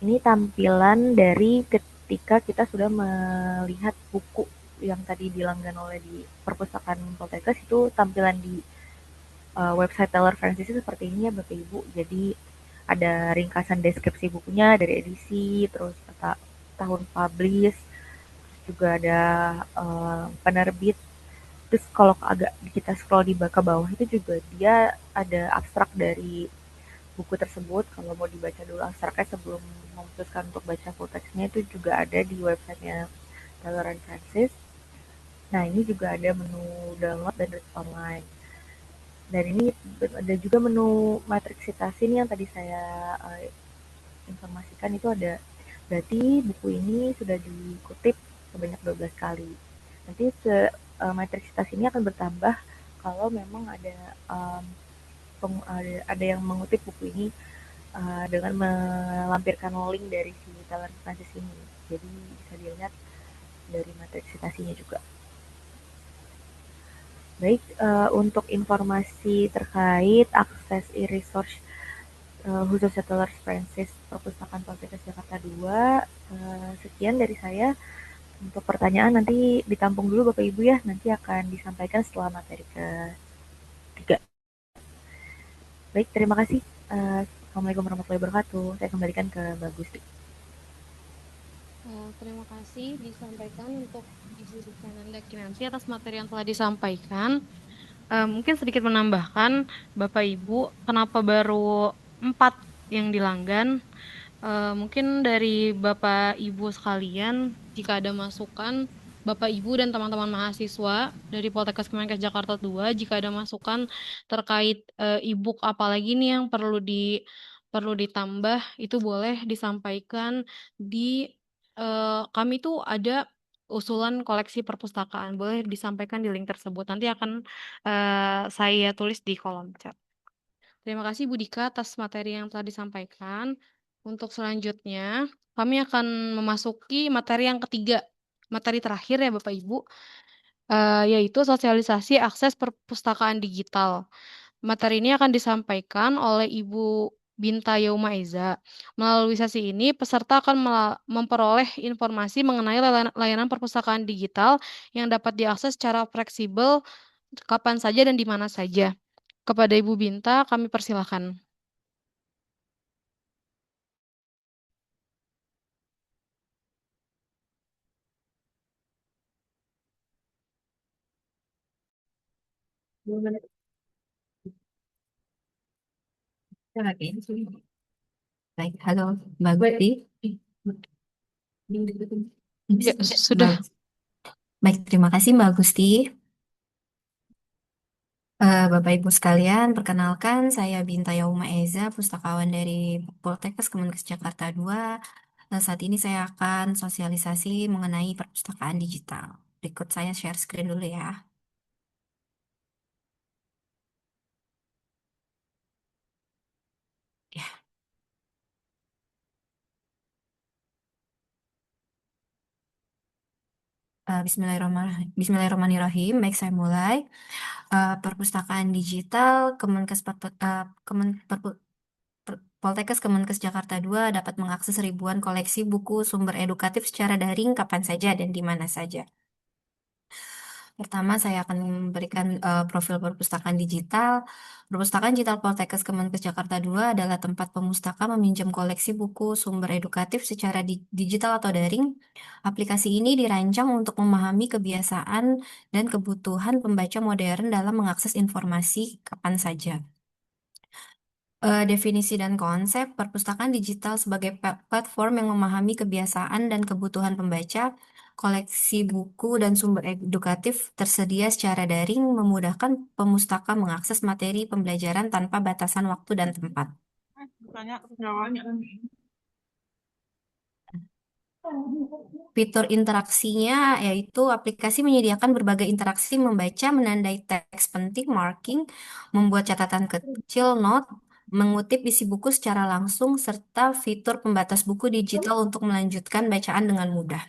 Ini tampilan dari ketika kita sudah melihat buku yang tadi dilanggan oleh di perpustakaan Poltekkes, itu tampilan di website Taylor Francis seperti ini ya Bapak Ibu. Jadi ada ringkasan deskripsi bukunya dari edisi, terus kata tahun publish, terus juga ada penerbit. Terus kalau agak kita scroll di bawah itu juga dia ada abstrak dari buku tersebut. Kalau mau dibaca dulu abstraknya sebelum memutuskan untuk baca full text-nya, itu juga ada di websitenya Taylor Francis. Nah, ini juga ada menu download dan read online. Dan ini ada juga menu matriks citasi nih yang tadi saya informasikan, itu ada, berarti buku ini sudah dikutip sebanyak 12 kali. Nanti matriks citasi ini akan bertambah kalau memang ada yang mengutip buku ini dengan melampirkan link dari si Taylor Francis ini. Jadi bisa dilihat dari matriks citasinya juga. Baik, untuk informasi terkait akses e-resource khususnya Taylor Francis Perpustakaan Poltekkes Jakarta 2, sekian dari saya. Untuk pertanyaan nanti ditampung dulu Bapak Ibu ya, nanti akan disampaikan setelah materi ke-3. Baik, terima kasih. Assalamualaikum warahmatullahi wabarakatuh. Saya kembalikan ke Mbak Gusti. Terima kasih disampaikan untuk isi dan Anda Kinanti atas materi yang telah disampaikan. Mungkin sedikit menambahkan, Bapak Ibu, kenapa baru 4 yang dilanggan? Mungkin dari Bapak Ibu sekalian, jika ada masukan, Bapak Ibu dan teman-teman mahasiswa dari Poltekkes Kemenkes Jakarta 2, jika ada masukan terkait e-book apalagi nih yang perlu ditambah, itu boleh disampaikan di kami tuh ada usulan koleksi perpustakaan, boleh disampaikan di link tersebut. Nanti akan saya tulis di kolom chat. Terima kasih Bu Dika atas materi yang telah disampaikan. Untuk selanjutnya, kami akan memasuki materi yang ketiga, materi terakhir ya Bapak Ibu, yaitu sosialisasi akses perpustakaan digital. Materi ini akan disampaikan oleh Ibu Binta Yauma Eza. Melalui sesi ini, peserta akan memperoleh informasi mengenai layanan perpustakaan digital yang dapat diakses secara fleksibel kapan saja dan di mana saja. Kepada Ibu Binta, kami persilakan. Baik, halo Mbak Gusti. Ya, sudah. Baik, terima kasih Mbak Gusti. Bapak Ibu sekalian, perkenalkan saya Binta Yauma Eza, pustakawan dari Poltekkes Kemenkes Jakarta 2. Saat ini saya akan sosialisasi mengenai perpustakaan digital. Berikut saya share screen dulu ya. Ya, Bismillahirrahmanirrahim. Baik, saya mulai. Perpustakaan digital Kemenkes Poltekkes Kemenkes Jakarta 2 dapat mengakses ribuan koleksi buku sumber edukatif secara daring kapan saja dan di mana saja. Pertama, saya akan memberikan profil perpustakaan digital. Perpustakaan digital Poltekkes Kemenkes Jakarta 2 adalah tempat pemustaka meminjam koleksi buku sumber edukatif secara digital atau daring. Aplikasi ini dirancang untuk memahami kebiasaan dan kebutuhan pembaca modern dalam mengakses informasi kapan saja. Definisi dan konsep perpustakaan digital sebagai platform yang memahami kebiasaan dan kebutuhan pembaca, koleksi buku dan sumber edukatif tersedia secara daring, memudahkan pemustaka mengakses materi pembelajaran tanpa batasan waktu dan tempat. Fitur interaksinya yaitu aplikasi menyediakan berbagai interaksi membaca, menandai teks penting, marking, membuat catatan kecil, note, mengutip isi buku secara langsung, serta fitur pembatas buku digital untuk melanjutkan bacaan dengan mudah.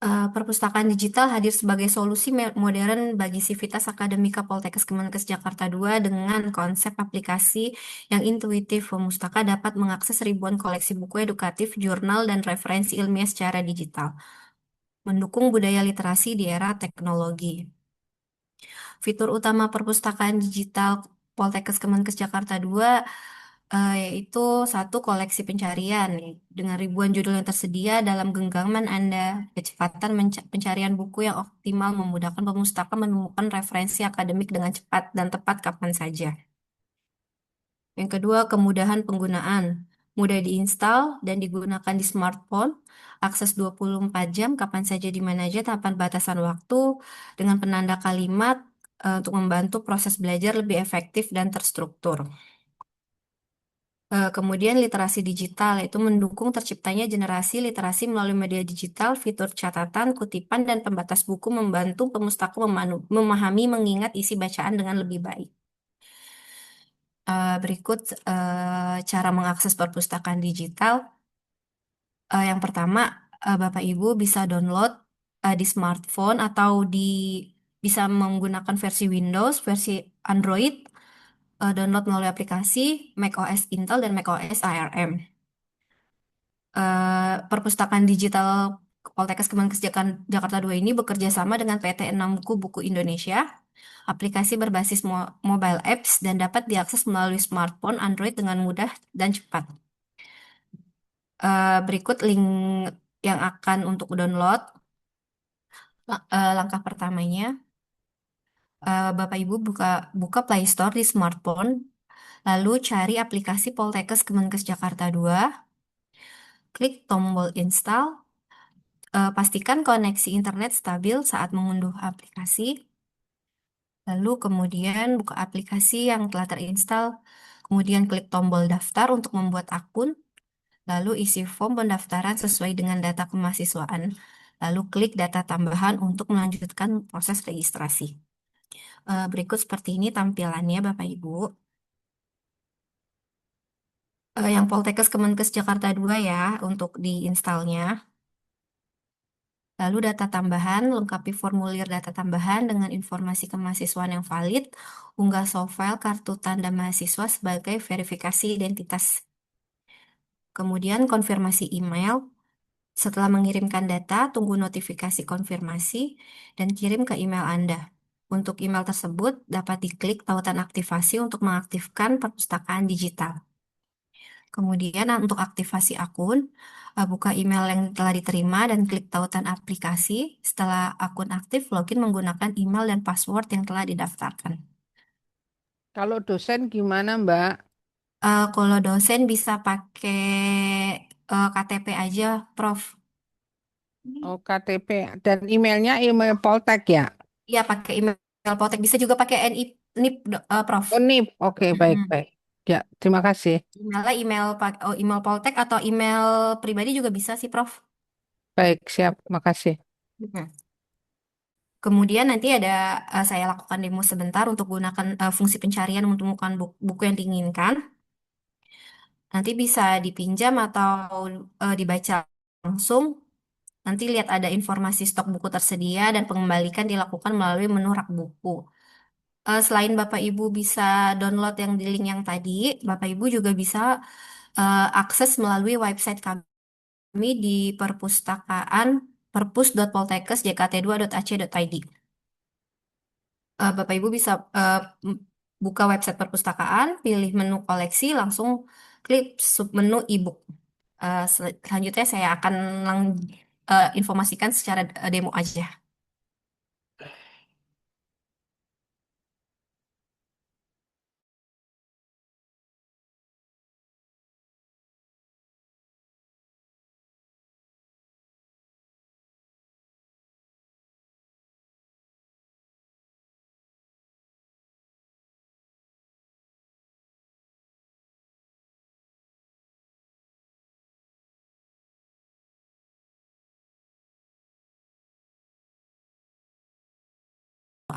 Perpustakaan digital hadir sebagai solusi modern bagi sivitas akademika Poltekkes Kemenkes Jakarta 2 dengan konsep aplikasi yang intuitif. Pemustaka dapat mengakses ribuan koleksi buku edukatif, jurnal, dan referensi ilmiah secara digital, mendukung budaya literasi di era teknologi. Fitur utama perpustakaan digital Poltekkes Kemenkes Jakarta 2 yaitu satu koleksi pencarian dengan ribuan judul yang tersedia dalam genggaman Anda. Kecepatan pencarian buku yang optimal memudahkan pemustaka menemukan referensi akademik dengan cepat dan tepat kapan saja. Yang kedua, kemudahan penggunaan. Mudah diinstal dan digunakan di smartphone. Akses 24 jam kapan saja di mana saja tanpa batasan waktu dengan penanda kalimat untuk membantu proses belajar lebih efektif dan terstruktur. Kemudian literasi digital, yaitu mendukung terciptanya generasi literasi melalui media digital, fitur catatan, kutipan, dan pembatas buku membantu pemustaka memahami, mengingat isi bacaan dengan lebih baik. Berikut cara mengakses perpustakaan digital. Yang pertama, Bapak Ibu bisa download di smartphone atau bisa menggunakan versi Windows, versi Android, download melalui aplikasi macOS Intel dan macOS ARM. Perpustakaan digital Poltekkes Kemenkes Jakarta 2 ini bekerja sama dengan PT 6 Buku Buku Indonesia. Aplikasi berbasis mobile apps dan dapat diakses melalui smartphone Android dengan mudah dan cepat. Berikut link yang akan untuk download. Langkah pertamanya, Bapak Ibu buka buka Play Store di smartphone, lalu cari aplikasi Poltekkes Kemenkes Jakarta 2, klik tombol install, pastikan koneksi internet stabil saat mengunduh aplikasi, lalu kemudian buka aplikasi yang telah terinstall, kemudian klik tombol daftar untuk membuat akun, lalu isi form pendaftaran sesuai dengan data kemahasiswaan, lalu klik data tambahan untuk melanjutkan proses registrasi. Berikut seperti ini tampilannya Bapak Ibu. Yang Poltekkes Kemenkes Jakarta 2 ya untuk diinstalnya. Lalu data tambahan, lengkapi formulir data tambahan dengan informasi kemahasiswaan yang valid, unggah softfile kartu tanda mahasiswa sebagai verifikasi identitas. Kemudian konfirmasi email. Setelah mengirimkan data, tunggu notifikasi konfirmasi dan kirim ke email Anda. Untuk email tersebut dapat diklik tautan aktivasi untuk mengaktifkan perpustakaan digital. Kemudian untuk aktivasi akun, buka email yang telah diterima dan klik tautan aplikasi. Setelah akun aktif, login menggunakan email dan password yang telah didaftarkan. Kalau dosen gimana, Mbak? Kalau dosen bisa pakai KTP aja, Prof. Oh, KTP. Dan emailnya email Poltek ya? Iya, pakai email Poltek. Bisa juga pakai NIP, Prof. Oh, NIP. Oke, Mm-mm. baik-baik. Ya, terima kasih. Emailnya email Poltek atau email pribadi juga bisa sih, Prof. Baik, siap. Makasih. Mm. Kemudian nanti ada saya lakukan demo sebentar untuk gunakan fungsi pencarian untuk menemukan buku yang diinginkan. Nanti bisa dipinjam atau dibaca langsung. Nanti lihat ada informasi stok buku tersedia dan pengembalikan dilakukan melalui menu rak buku. Selain Bapak Ibu bisa download yang di link yang tadi, Bapak Ibu juga bisa akses melalui website kami di perpustakaan perpus.poltekkes.jkt2.ac.id. Bapak Ibu bisa buka website perpustakaan, pilih menu koleksi, langsung klik submenu e-book. Selanjutnya saya akan informasikan secara demo aja.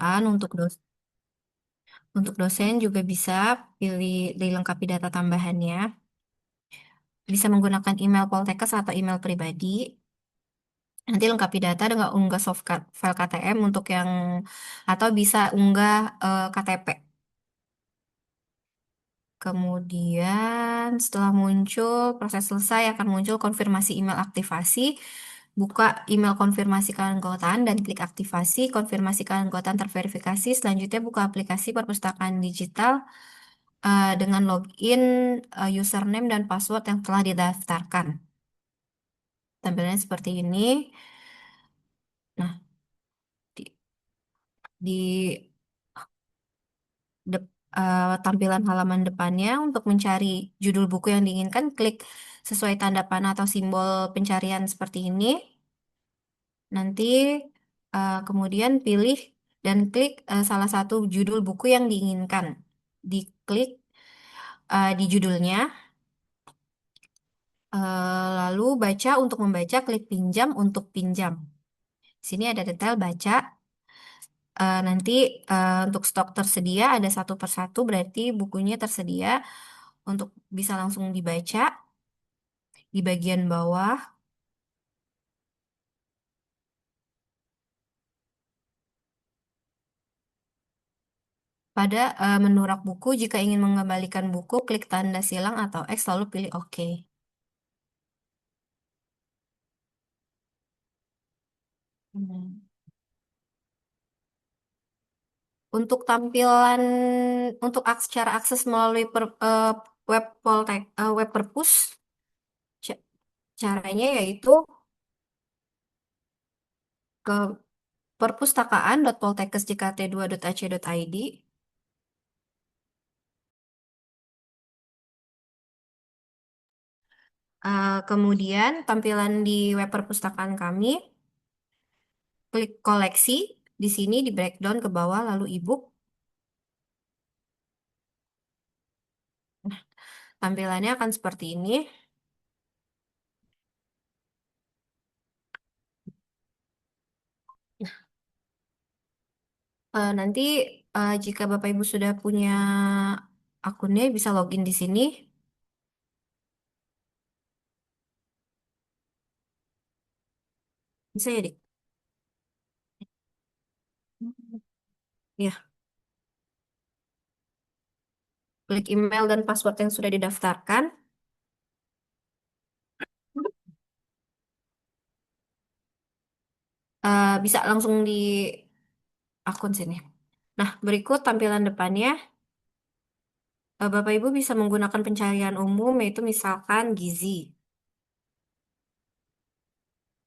Untuk untuk dosen juga bisa pilih dilengkapi data tambahannya. Bisa menggunakan email Poltekkes atau email pribadi. Nanti lengkapi data dengan unggah soft file KTM untuk yang atau bisa unggah KTP. Kemudian setelah muncul proses selesai akan muncul konfirmasi email aktivasi. Buka email konfirmasi keanggotaan dan klik aktivasi. Konfirmasi keanggotaan terverifikasi. Selanjutnya buka aplikasi perpustakaan digital dengan login, username dan password yang telah didaftarkan. Tampilannya seperti ini. Nah, di, di tampilan halaman depannya untuk mencari judul buku yang diinginkan, klik sesuai tanda panah atau simbol pencarian seperti ini. Nanti kemudian pilih dan klik salah satu judul buku yang diinginkan. Diklik di judulnya, lalu baca untuk membaca, klik pinjam untuk pinjam. Sini ada detail baca. Nanti untuk stok tersedia ada satu persatu, berarti bukunya tersedia untuk bisa langsung dibaca di bagian bawah. Pada menu rak buku, jika ingin mengembalikan buku, klik tanda silang atau X lalu pilih OK. Hmm. Untuk tampilan untuk cara akses melalui web Poltek, web perpus, Caranya yaitu ke perpustakaan.poltekkesjkt2.ac.id. Kemudian tampilan di web perpustakaan kami, klik koleksi. Di sini di breakdown ke bawah lalu ebook. Tampilannya akan seperti ini. Nanti jika Bapak Ibu sudah punya akunnya bisa login di sini. Bisa ya, Dik? Ya, klik email dan password yang sudah didaftarkan. Bisa langsung di akun sini. Nah, berikut tampilan depannya. Bapak Ibu bisa menggunakan pencarian umum, yaitu misalkan gizi.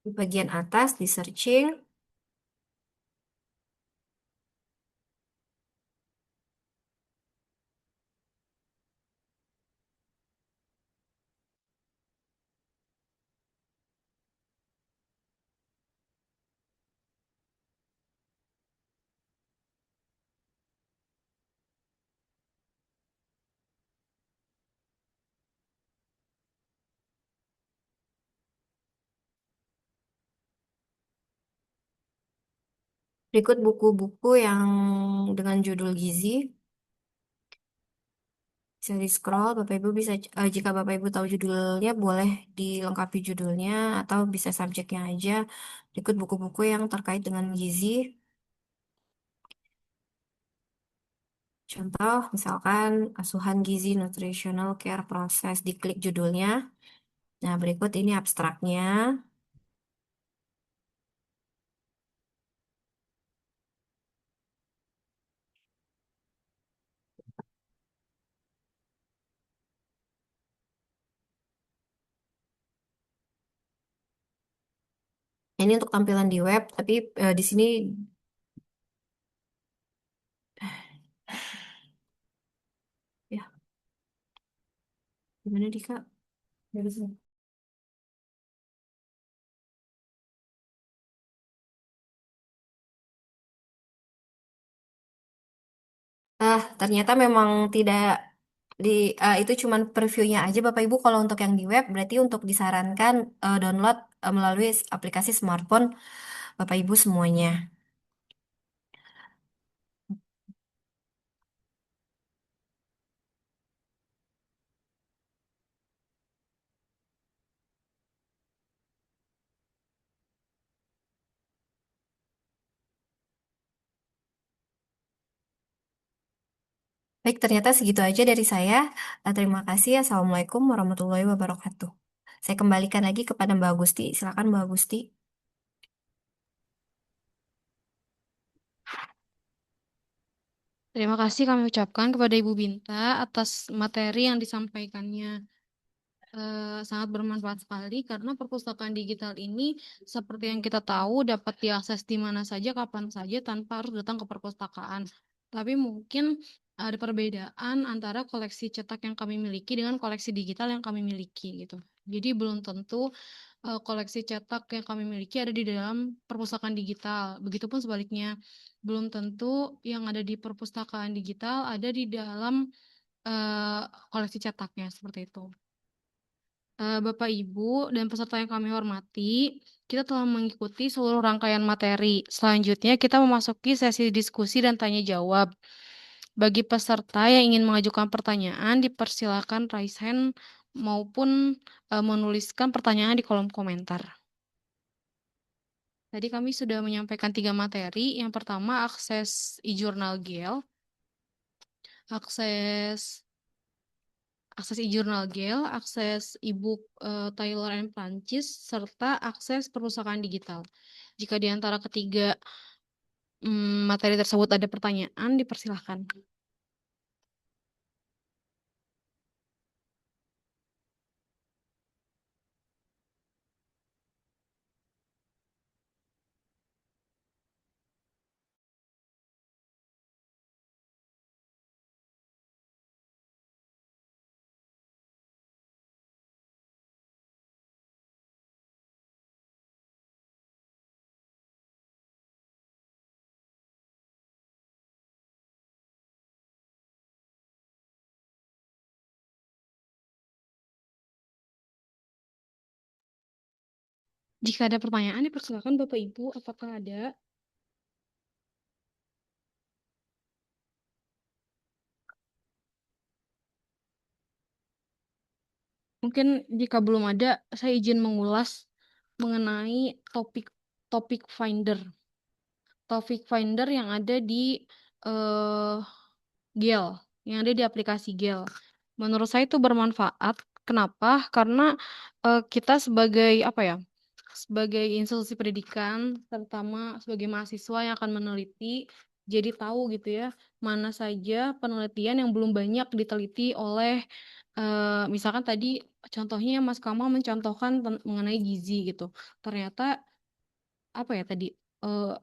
Di bagian atas di searching, berikut buku-buku yang dengan judul gizi. Bisa di scroll, Bapak Ibu bisa, jika Bapak Ibu tahu judulnya, boleh dilengkapi judulnya atau bisa subjeknya aja. Berikut buku-buku yang terkait dengan gizi. Contoh, misalkan asuhan gizi nutritional care process, diklik judulnya. Nah, berikut ini abstraknya. Ini untuk tampilan di web, tapi di sini ya gimana Dika? Dari sini. Ternyata memang tidak di itu cuman previewnya aja Bapak Ibu. Kalau untuk yang di web berarti untuk disarankan download melalui aplikasi smartphone Bapak Ibu semuanya. Baik, ternyata segitu aja dari saya. Terima kasih. Assalamualaikum warahmatullahi wabarakatuh. Saya kembalikan lagi kepada Mbak Agusti. Silakan Mbak Agusti. Terima kasih kami ucapkan kepada Ibu Binta atas materi yang disampaikannya. Sangat bermanfaat sekali karena perpustakaan digital ini seperti yang kita tahu dapat diakses di mana saja, kapan saja tanpa harus datang ke perpustakaan. Tapi mungkin ada perbedaan antara koleksi cetak yang kami miliki dengan koleksi digital yang kami miliki gitu. Jadi belum tentu koleksi cetak yang kami miliki ada di dalam perpustakaan digital. Begitupun sebaliknya, belum tentu yang ada di perpustakaan digital ada di dalam koleksi cetaknya seperti itu. Bapak, Ibu, dan peserta yang kami hormati, kita telah mengikuti seluruh rangkaian materi. Selanjutnya, kita memasuki sesi diskusi dan tanya jawab. Bagi peserta yang ingin mengajukan pertanyaan, dipersilakan raise hand maupun menuliskan pertanyaan di kolom komentar. Tadi kami sudah menyampaikan 3 materi. Yang pertama, akses e-journal GEL, akses e-journal GEL, akses e-book Taylor and Francis, serta akses perpustakaan digital. Jika di antara ketiga materi tersebut ada pertanyaan, dipersilahkan. Jika ada pertanyaan, dipersilakan Bapak Ibu. Apakah ada? Mungkin jika belum ada, saya izin mengulas mengenai topik finder. Topik finder yang ada di eh, GEL, yang ada di aplikasi GEL. Menurut saya itu bermanfaat. Kenapa? Karena kita sebagai apa ya? Sebagai institusi pendidikan, terutama sebagai mahasiswa yang akan meneliti, jadi tahu gitu ya, mana saja penelitian yang belum banyak diteliti oleh misalkan tadi contohnya Mas Kamal mencontohkan mengenai gizi gitu. Ternyata apa ya tadi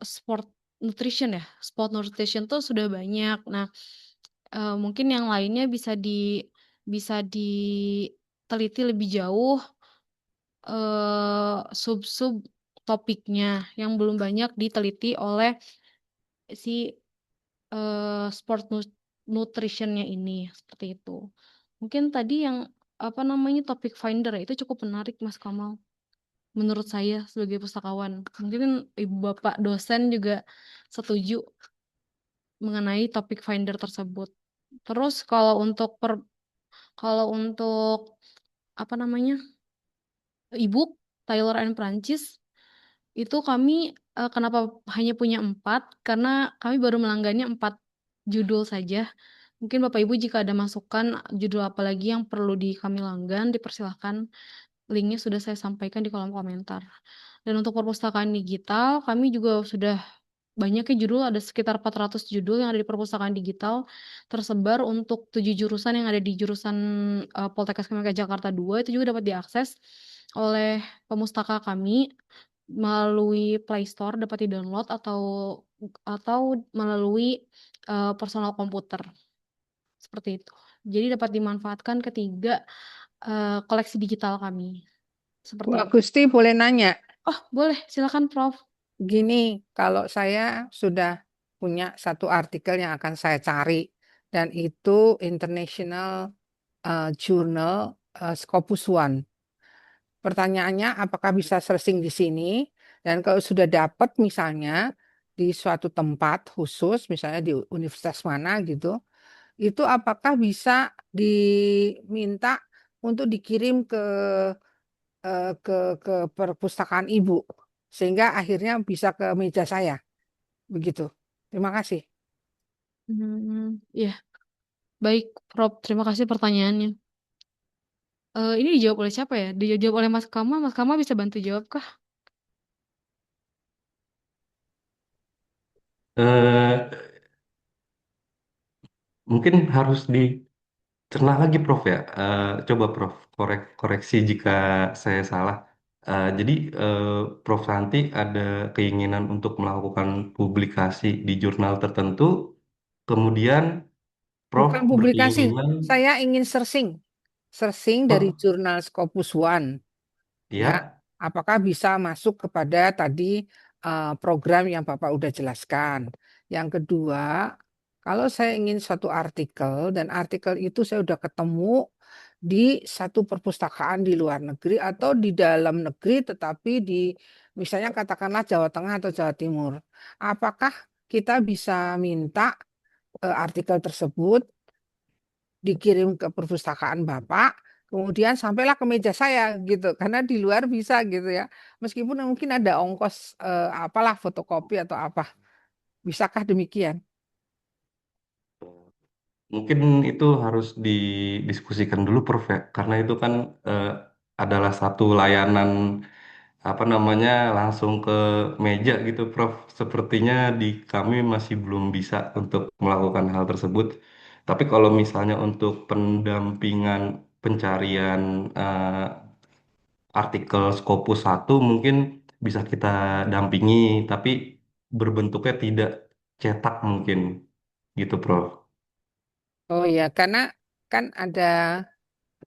sport nutrition ya, sport nutrition tuh sudah banyak. Nah, mungkin yang lainnya bisa diteliti lebih jauh sub-sub topiknya yang belum banyak diteliti oleh si sport nutritionnya ini seperti itu. Mungkin tadi yang apa namanya topik finder ya, itu cukup menarik Mas Kamal. Menurut saya sebagai pustakawan, mungkin ibu bapak dosen juga setuju mengenai topik finder tersebut. Terus kalau untuk apa namanya ebook Taylor and Francis itu kami kenapa hanya punya 4? Karena kami baru melanggannya 4 judul saja. Mungkin Bapak Ibu jika ada masukan judul apa lagi yang perlu kami langgan, dipersilahkan. Linknya sudah saya sampaikan di kolom komentar. Dan untuk perpustakaan digital, kami juga sudah banyaknya judul, ada sekitar 400 judul yang ada di perpustakaan digital, tersebar untuk 7 jurusan yang ada di jurusan Poltekkes Kemenkes Jakarta 2, itu juga dapat diakses oleh pemustaka kami melalui Play Store, dapat di-download atau melalui personal komputer. Seperti itu. Jadi dapat dimanfaatkan ketiga koleksi digital kami. Seperti Bu itu. Agusti boleh nanya, Oh, boleh. Silakan, Prof. gini, kalau saya sudah punya satu artikel yang akan saya cari, dan itu International Journal Scopus One. Pertanyaannya, apakah bisa searching di sini? Dan kalau sudah dapat misalnya di suatu tempat khusus, misalnya di universitas mana gitu, itu apakah bisa diminta untuk dikirim ke perpustakaan ibu sehingga akhirnya bisa ke meja saya begitu. Terima kasih. Ya, baik, Prof. Terima kasih pertanyaannya. Ini dijawab oleh siapa ya? Dijawab oleh Mas Kamal. Mas Kamal bisa bantu jawab kah? Eh, Mungkin harus dicerna lagi, Prof ya. Coba Prof koreksi jika saya salah. Jadi Prof Santi ada keinginan untuk melakukan publikasi di jurnal tertentu, kemudian Prof Bukan publikasi, berkeinginan, saya ingin searching dari oh jurnal Scopus One. Ya, ya, apakah bisa masuk kepada tadi program yang Bapak udah jelaskan. Yang kedua, kalau saya ingin suatu artikel dan artikel itu saya udah ketemu di satu perpustakaan di luar negeri atau di dalam negeri tetapi di misalnya katakanlah Jawa Tengah atau Jawa Timur. Apakah kita bisa minta artikel tersebut dikirim ke perpustakaan Bapak, kemudian sampailah ke meja saya gitu, karena di luar bisa gitu ya. Meskipun mungkin ada ongkos apalah fotokopi atau apa. Bisakah demikian? mungkin itu harus didiskusikan dulu, Prof ya, karena itu kan eh, adalah satu layanan apa namanya langsung ke meja gitu, Prof. Sepertinya di kami masih belum bisa untuk melakukan hal tersebut. Tapi kalau misalnya untuk pendampingan pencarian artikel Scopus 1 mungkin bisa kita dampingi, tapi berbentuknya tidak cetak mungkin gitu, Prof. Oh ya, karena kan ada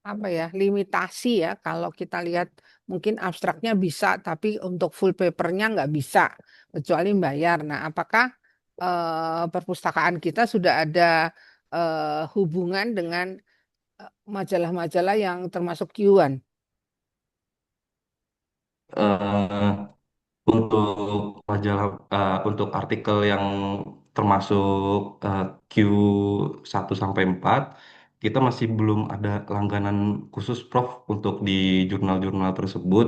apa ya limitasi ya kalau kita lihat mungkin abstraknya bisa tapi untuk full papernya nggak bisa kecuali bayar. Nah, apakah perpustakaan kita sudah ada hubungan dengan majalah-majalah yang termasuk Q1? eh, untuk majalah untuk artikel yang termasuk Q1 sampai 4 kita masih belum ada langganan khusus Prof untuk di jurnal-jurnal tersebut.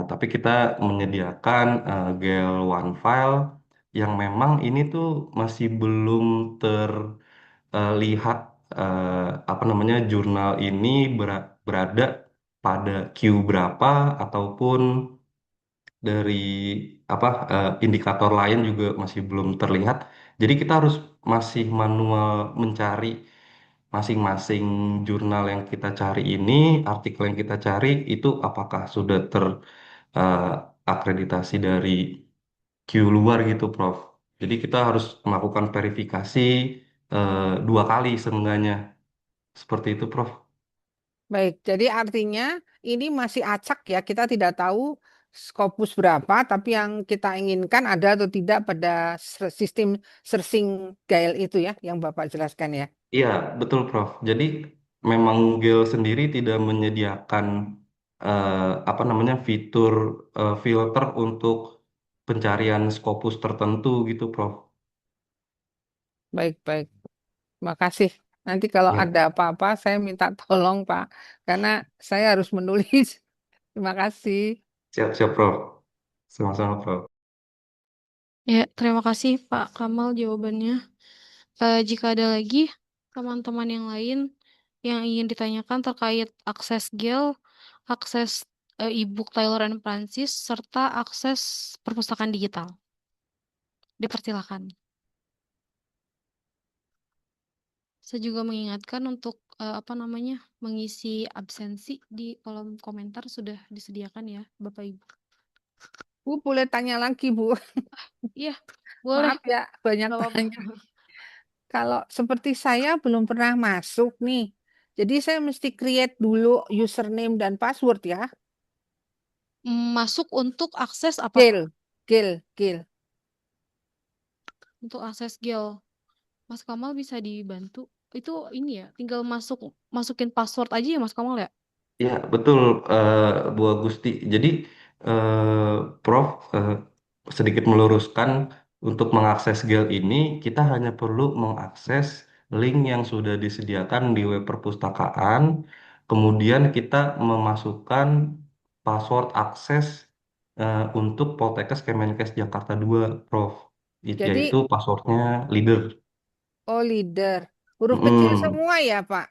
Tapi kita menyediakan GL One File yang memang ini tuh masih belum terlihat apa namanya jurnal ini berada pada Q berapa ataupun dari apa indikator lain juga masih belum terlihat. Jadi kita harus masih manual mencari masing-masing jurnal yang kita cari ini, artikel yang kita cari itu apakah sudah terakreditasi dari Q luar gitu, Prof. Jadi kita harus melakukan verifikasi 2 kali seenggaknya. Seperti itu, Prof. Baik, jadi artinya ini masih acak ya, kita tidak tahu Scopus berapa, tapi yang kita inginkan ada atau tidak pada sistem searching GAIL itu ya, yang Bapak jelaskan ya. Iya, betul, Prof. Jadi memang Google sendiri tidak menyediakan apa namanya fitur filter untuk pencarian Scopus tertentu gitu, Prof. Baik, baik. Terima kasih. Nanti kalau Ya, ada apa-apa, saya minta tolong, Pak, karena saya harus menulis. Terima kasih. siap-siap, Prof. Sama-sama, Prof. Ya, terima kasih Pak Kamal jawabannya. Jika ada lagi teman-teman yang lain yang ingin ditanyakan terkait akses GEL, akses e-book Taylor and Francis, serta akses perpustakaan digital, dipersilakan. Saya juga mengingatkan untuk apa namanya mengisi absensi di kolom komentar sudah disediakan ya, Bapak Ibu. Bu, boleh tanya lagi, Bu. Iya, boleh. Maaf ya, banyak Nggak apa-apa. tanya. Kalau seperti saya belum pernah masuk nih. Jadi saya mesti create dulu username dan password ya. Masuk untuk akses apa, Pak? Gil, Gil, Gil. Untuk akses GEL. Mas Kamal bisa dibantu. Itu ini ya, tinggal masukin password aja ya Mas Kamal ya? Ya, betul, Bu Agusti. Jadi, eh, Prof, sedikit meluruskan, untuk mengakses GEL ini, kita hanya perlu mengakses link yang sudah disediakan di web perpustakaan, kemudian kita memasukkan password akses untuk Poltekkes Kemenkes Jakarta 2, Prof. Yaitu Jadi, passwordnya leader. oh leader. Huruf kecil Mm, semua ya, Pak.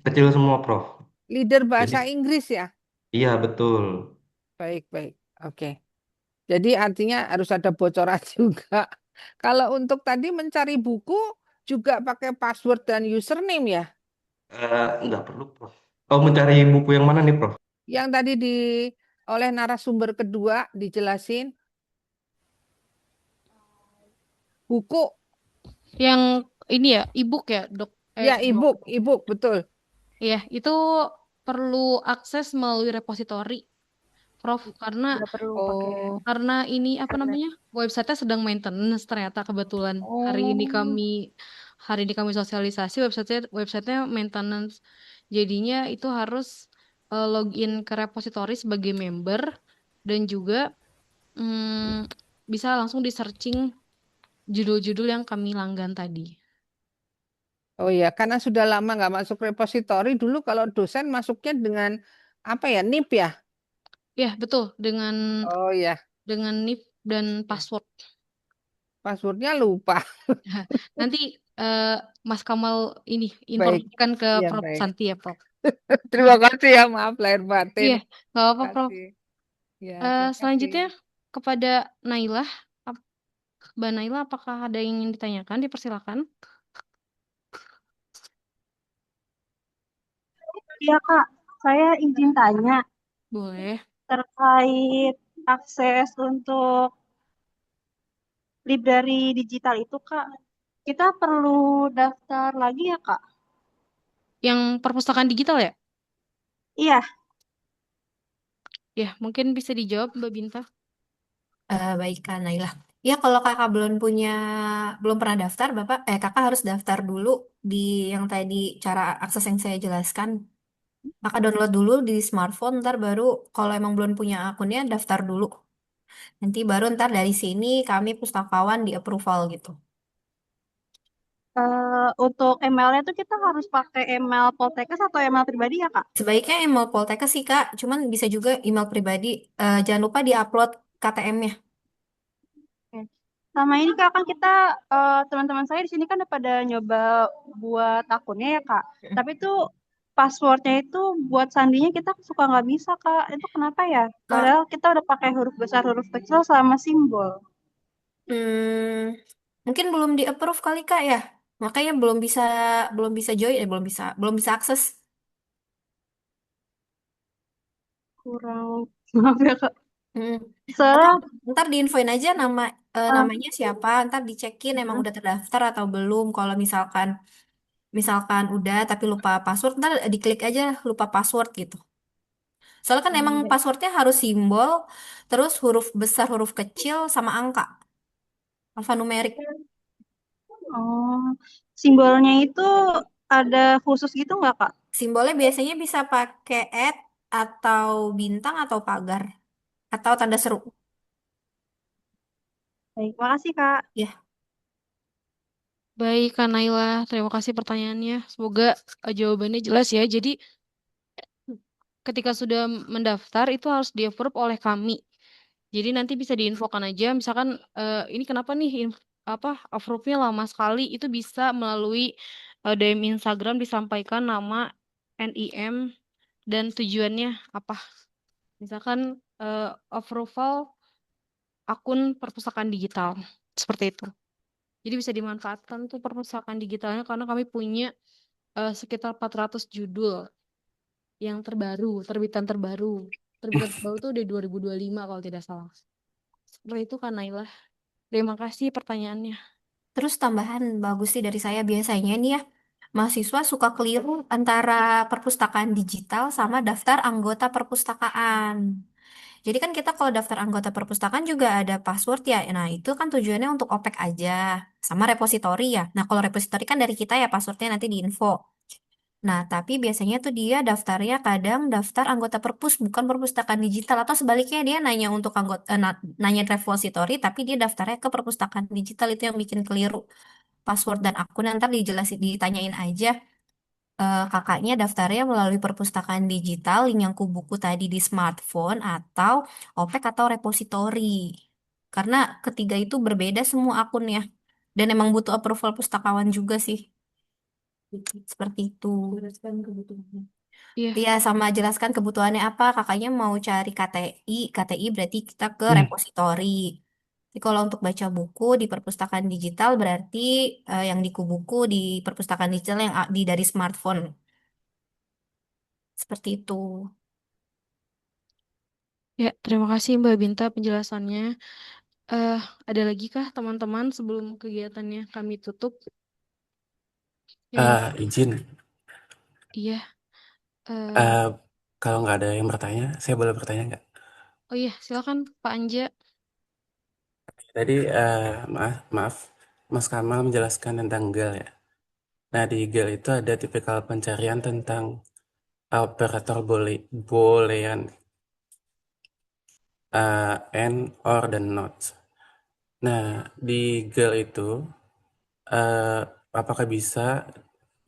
kecil semua, Prof. Leader Jadi, bahasa Inggris ya. iya betul. Baik, baik. Oke. Jadi artinya harus ada bocoran juga. Kalau untuk tadi mencari buku juga pakai password dan username ya. Nggak perlu, Prof. Oh, mencari buku yang mana nih, Prof? Yang tadi oleh narasumber kedua dijelasin buku Yang ini ya, e-book ya, Dok. ya Dok. e-book betul. Iya, itu perlu akses melalui repositori, Prof, karena Nggak perlu pakai ini apa internet. namanya? Websitenya sedang maintenance ternyata kebetulan. Hari ini kami sosialisasi websitenya maintenance. Jadinya itu harus login ke repositori sebagai member dan juga bisa langsung di searching judul-judul yang kami langgan tadi. Oh ya, karena sudah lama nggak masuk repositori, dulu kalau dosen masuknya dengan apa ya, NIP ya? Ya, betul, dengan Oh ya, NIP dan password. passwordnya lupa. Nanti Mas Kamal ini Baik, informasikan ke iya Prof baik. Santi ya, Prof. Terima kasih ya, maaf lahir batin. Iya, nggak apa-apa, Terima Prof. kasih. Ya, terima Selanjutnya kasih. kepada Nailah. Mbak Naila, apakah ada yang ingin ditanyakan? Dipersilakan. Iya Kak, saya izin tanya Boleh. terkait akses untuk library digital itu Kak. Kita perlu daftar lagi ya Kak? Yang perpustakaan digital ya? Iya, Ya, mungkin bisa dijawab Mbak Binta. Baik, Kak Naila. Ya, kalau kakak belum pernah daftar, kakak harus daftar dulu di yang tadi cara akses yang saya jelaskan. Kakak download dulu di smartphone, ntar baru kalau emang belum punya akunnya daftar dulu. Nanti baru ntar dari sini kami pustakawan di approval gitu. Untuk emailnya tuh kita harus pakai email Poltekkes atau email pribadi ya, Kak? Sebaiknya email Poltekkes sih Kak, cuman bisa juga email pribadi. Jangan lupa di-upload KTM-nya. Oke. Sama ini Kak, kan kita teman-teman saya di sini kan udah pada nyoba buat akunnya ya Kak. Tapi tuh passwordnya itu buat sandinya kita suka nggak bisa Kak. Itu kenapa ya? Kak, Padahal kita udah pakai huruf besar, huruf kecil sama simbol. hmm, mungkin belum di-approve kali Kak ya. Makanya belum bisa join, belum bisa akses. Kurang maaf ya Kak. Hmm. Atau Soalnya ntar diinfoin aja eh, namanya siapa, ntar dicekin emang udah terdaftar atau belum. Kalau misalkan udah tapi lupa password, ntar diklik aja lupa password gitu. Soalnya kan emang passwordnya harus simbol, terus huruf besar, huruf kecil, sama angka, alfanumerik. oh, simbolnya itu ada khusus gitu nggak Kak? Simbolnya biasanya bisa pakai atau bintang atau pagar atau tanda seru. Baik, makasih Kak. Ya, Baik, Kak Naila, terima kasih pertanyaannya. Semoga jawabannya jelas ya. Jadi, ketika sudah mendaftar itu harus di-approve oleh kami. Jadi nanti bisa diinfokan aja, misalkan ini kenapa nih approve-nya lama sekali, itu bisa melalui DM Instagram disampaikan nama NIM dan tujuannya apa. Misalkan approval akun perpustakaan digital, seperti itu. Jadi bisa dimanfaatkan tuh perpustakaan digitalnya karena kami punya sekitar 400 judul yang terbaru, terbitan terbaru. Terbitan terbaru tuh dari 2025 kalau tidak salah. Seperti itu kan Naila. Terima kasih pertanyaannya. terus tambahan bagus sih dari saya biasanya nih ya, mahasiswa suka keliru antara perpustakaan digital sama daftar anggota perpustakaan. Jadi kan kita kalau daftar anggota perpustakaan juga ada password ya. Nah, itu kan tujuannya untuk OPEK aja sama repositori ya. Nah, kalau repositori kan dari kita ya passwordnya nanti di info. Nah, tapi biasanya tuh dia daftarnya kadang daftar anggota perpus bukan perpustakaan digital atau sebaliknya dia nanya untuk nanya repository tapi dia daftarnya ke perpustakaan digital itu yang bikin keliru password dan akun. Ntar dijelasin ditanyain aja kakaknya daftarnya melalui perpustakaan digital link yang kubuku tadi di smartphone atau OPEK atau repository. Karena ketiga itu berbeda semua akunnya dan emang butuh approval pustakawan juga sih. Seperti itu. Jelaskan kebutuhannya. Iya, Iya, sama jelaskan kebutuhannya apa. Kakaknya mau cari KTI berarti kita ke repositori. Jadi kalau untuk baca buku di perpustakaan digital berarti yang di Kubuku di perpustakaan digital yang dari smartphone. Seperti itu. ya terima kasih Mbak Binta penjelasannya. Eh, ada lagi kah teman-teman sebelum kegiatannya kami tutup? Yang Izin, iya, eh, eh, kalau nggak ada yang bertanya, saya boleh bertanya nggak? oh iya silakan Pak Anja. Tadi maaf, Mas Kamal menjelaskan tentang GAL ya. Nah di GAL itu ada tipikal pencarian tentang operator boolean, and, or, dan not. Nah di GAL itu eh, apakah bisa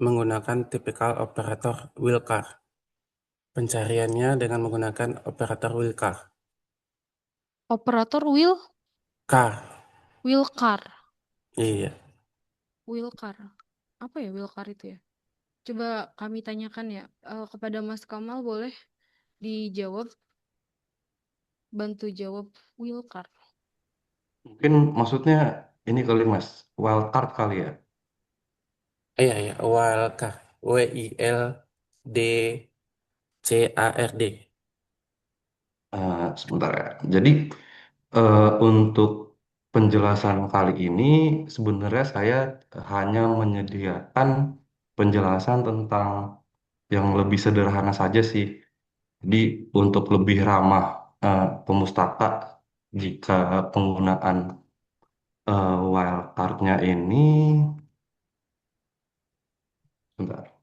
menggunakan tipikal operator wildcard? Pencariannya dengan menggunakan operator wildcard. Operator Car, wheel car, iya. wheel car. Apa ya wheel car itu ya? Coba kami tanyakan ya kepada Mas Kamal boleh dijawab, bantu jawab wheel car. Mungkin maksudnya ini kali Mas, wildcard kali ya. Iya, iya, Wildcard. Wildcard. Sebentar ya. Jadi untuk penjelasan kali ini sebenarnya saya hanya menyediakan penjelasan tentang yang lebih sederhana saja sih. Jadi untuk lebih ramah pemustaka jika penggunaan wildcard-nya ini, sebentar.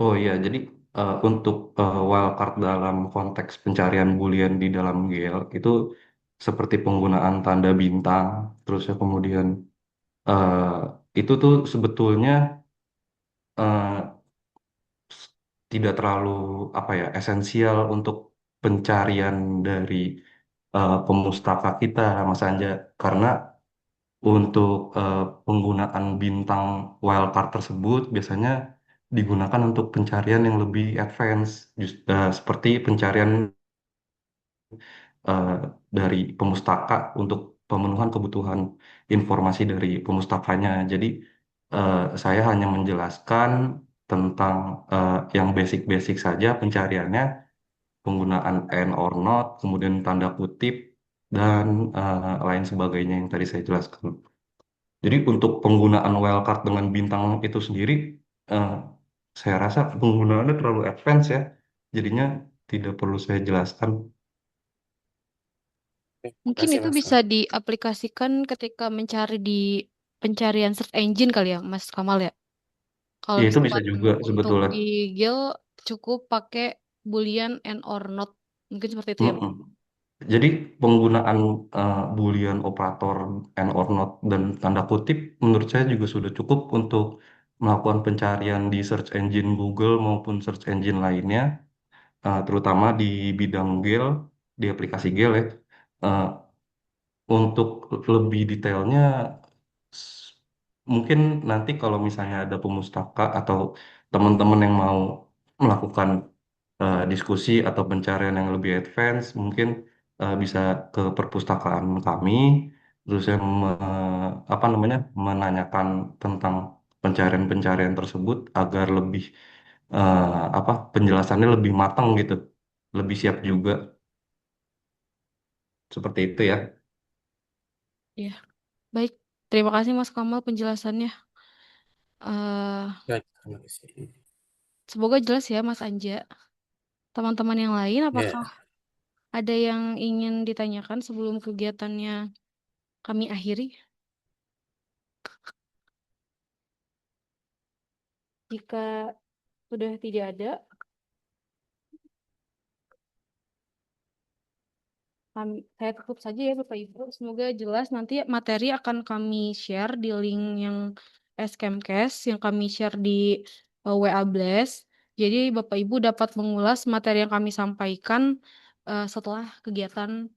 Oh iya, jadi untuk wildcard dalam konteks pencarian Boolean di dalam GL itu seperti penggunaan tanda bintang, terus ya kemudian eh, itu tuh sebetulnya eh, s- tidak terlalu apa ya esensial untuk pencarian dari pemustaka kita, Mas Anja, karena untuk penggunaan bintang wildcard tersebut biasanya digunakan untuk pencarian yang lebih advance, seperti pencarian eh, dari pemustaka untuk pemenuhan kebutuhan informasi dari pemustakanya. Jadi saya hanya menjelaskan tentang yang basic-basic saja pencariannya, penggunaan and or not, kemudian tanda kutip, dan lain sebagainya yang tadi saya jelaskan. Jadi untuk penggunaan wildcard dengan bintang itu sendiri, eh, saya rasa penggunaannya terlalu advance ya. Jadinya tidak perlu saya jelaskan. Oke, Mungkin makasih itu Mas. bisa diaplikasikan ketika mencari di pencarian search engine kali ya, Mas Kamal ya. Kalau Ya itu bisa misalkan juga untuk sebetulnya. di GIL cukup pakai Boolean and or not. Mungkin seperti itu ya, Mas. Mm-mm. Jadi penggunaan Boolean operator and or not dan tanda kutip menurut saya juga sudah cukup untuk melakukan pencarian di search engine Google maupun search engine lainnya, terutama di bidang GEL, di aplikasi GEL ya. Eh, Untuk lebih detailnya, s- mungkin nanti kalau misalnya ada pemustaka atau teman-teman yang mau melakukan diskusi atau pencarian yang lebih advance, mungkin bisa ke perpustakaan kami, terus saya apa namanya menanyakan tentang pencarian-pencarian tersebut agar lebih apa penjelasannya lebih matang gitu, lebih siap juga seperti itu ya. Iya, baik. Terima kasih Mas Kamal penjelasannya. eh Baik, terima kasih. Semoga jelas ya Mas Anja. Teman-teman yang lain, apakah Ya, ada yang ingin ditanyakan sebelum kegiatannya kami akhiri? Jika sudah tidak ada, saya tutup saja ya Bapak Ibu. Semoga jelas nanti materi akan kami share di link yang Scamcast yang kami share di WA Blast. Jadi Bapak Ibu dapat mengulas materi yang kami sampaikan setelah kegiatan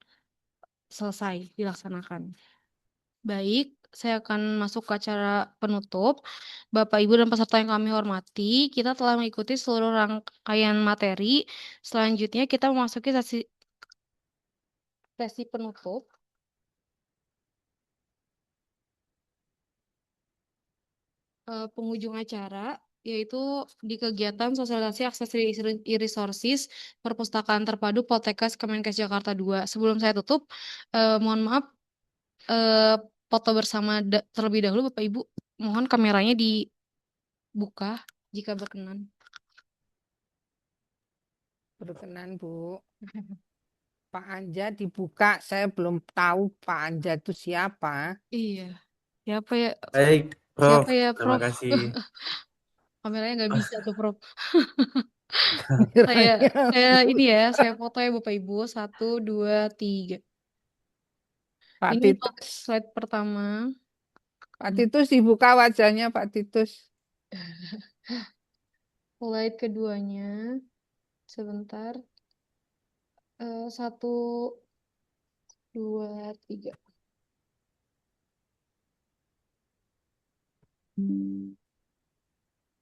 selesai dilaksanakan. Baik, saya akan masuk ke acara penutup. Bapak, Ibu, dan peserta yang kami hormati, kita telah mengikuti seluruh rangkaian materi. Selanjutnya kita memasuki sesi penutup. Penghujung acara, yaitu di kegiatan sosialisasi akses e-resources Perpustakaan Terpadu Poltekkes Kemenkes Jakarta 2. Sebelum saya tutup, mohon maaf, eh, foto bersama terlebih dahulu Bapak Ibu. Mohon kameranya dibuka jika berkenan. Berkenan, Bu. Pak Anja dibuka, saya belum tahu Pak Anja itu siapa. Iya, siapa ya? baik, Prof. Siapa ya, Terima Prof? kasih. Kameranya nggak bisa tuh, Prof. Saya, Kiranya saya ini ya, saya foto ya Bapak Ibu. 1, 2, 3. Pak Ini Titus. slide pertama. Pak Titus dibuka wajahnya Pak Titus. Slide keduanya. Sebentar. 1, 2, 3.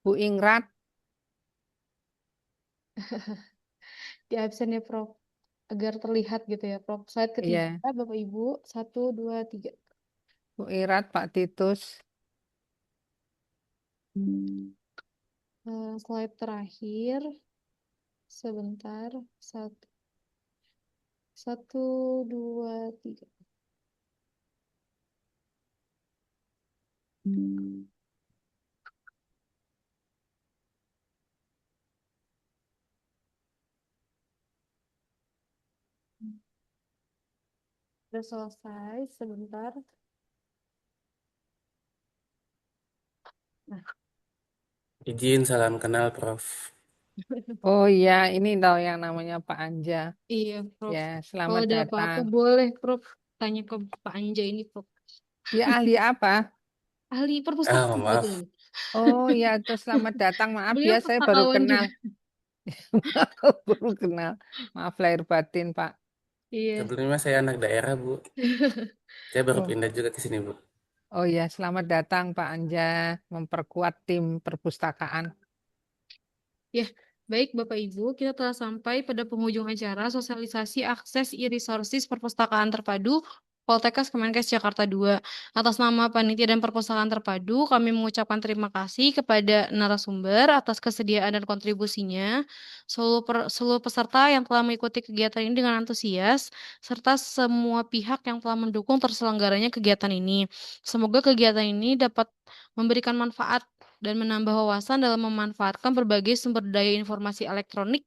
Bu Ingrat, Di absen ya, Prof. Agar terlihat gitu ya, Prof. Slide ketiga, iya. Bapak Ibu. 1, 2, 3. Bu Ingrat, Pak Titus. Slide terakhir. Sebentar. 1, 2, 3. Sudah selesai. Sebentar. Izin salam kenal, Prof. Oh iya, ini tahu yang namanya Pak Anja. Iya, Prof. Ya, Kalau selamat ada apa-apa datang. boleh, Prof, tanya ke Pak Anja ini, Prof. Ya, ahli apa? Ahli Ah, perpustakaan maaf. kebetulan. Oh ya, tuh selamat datang. Maaf Beliau ya, saya baru kakak kenal. juga. Baru kenal. Maaf lahir batin, Pak. Iya. Sebelumnya saya anak daerah, Bu. Saya baru Oh, pindah juga ke sini, Bu. oh ya, selamat datang Pak Anja, memperkuat tim perpustakaan. Ya, baik Bapak Ibu, kita telah sampai pada penghujung acara sosialisasi akses e-resources perpustakaan terpadu Poltekkes Kemenkes Jakarta 2. Atas nama Panitia dan Perpustakaan Terpadu, kami mengucapkan terima kasih kepada narasumber atas kesediaan dan kontribusinya, seluruh peserta yang telah mengikuti kegiatan ini dengan antusias, serta semua pihak yang telah mendukung terselenggaranya kegiatan ini. Semoga kegiatan ini dapat memberikan manfaat dan menambah wawasan dalam memanfaatkan berbagai sumber daya informasi elektronik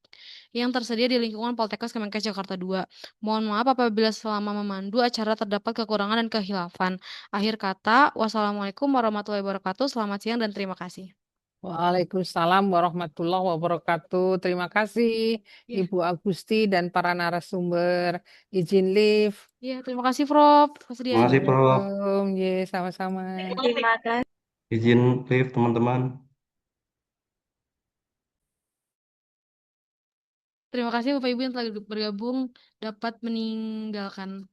yang tersedia di lingkungan Poltekkes Kemenkes Jakarta 2. Mohon maaf apabila selama memandu acara terdapat kekurangan dan kehilafan. Akhir kata, wassalamualaikum warahmatullahi wabarakatuh. Selamat siang dan terima kasih. Waalaikumsalam warahmatullahi wabarakatuh. Terima kasih Ya, Ibu Agusti dan para narasumber. Izin live. ya, terima kasih Prof. Terima Kesediaannya. kasih, Prof. Assalamualaikum. Ye, sama-sama. Terima kasih. Izin live, teman-teman. Terima kasih Bapak Ibu yang telah bergabung dapat meninggalkan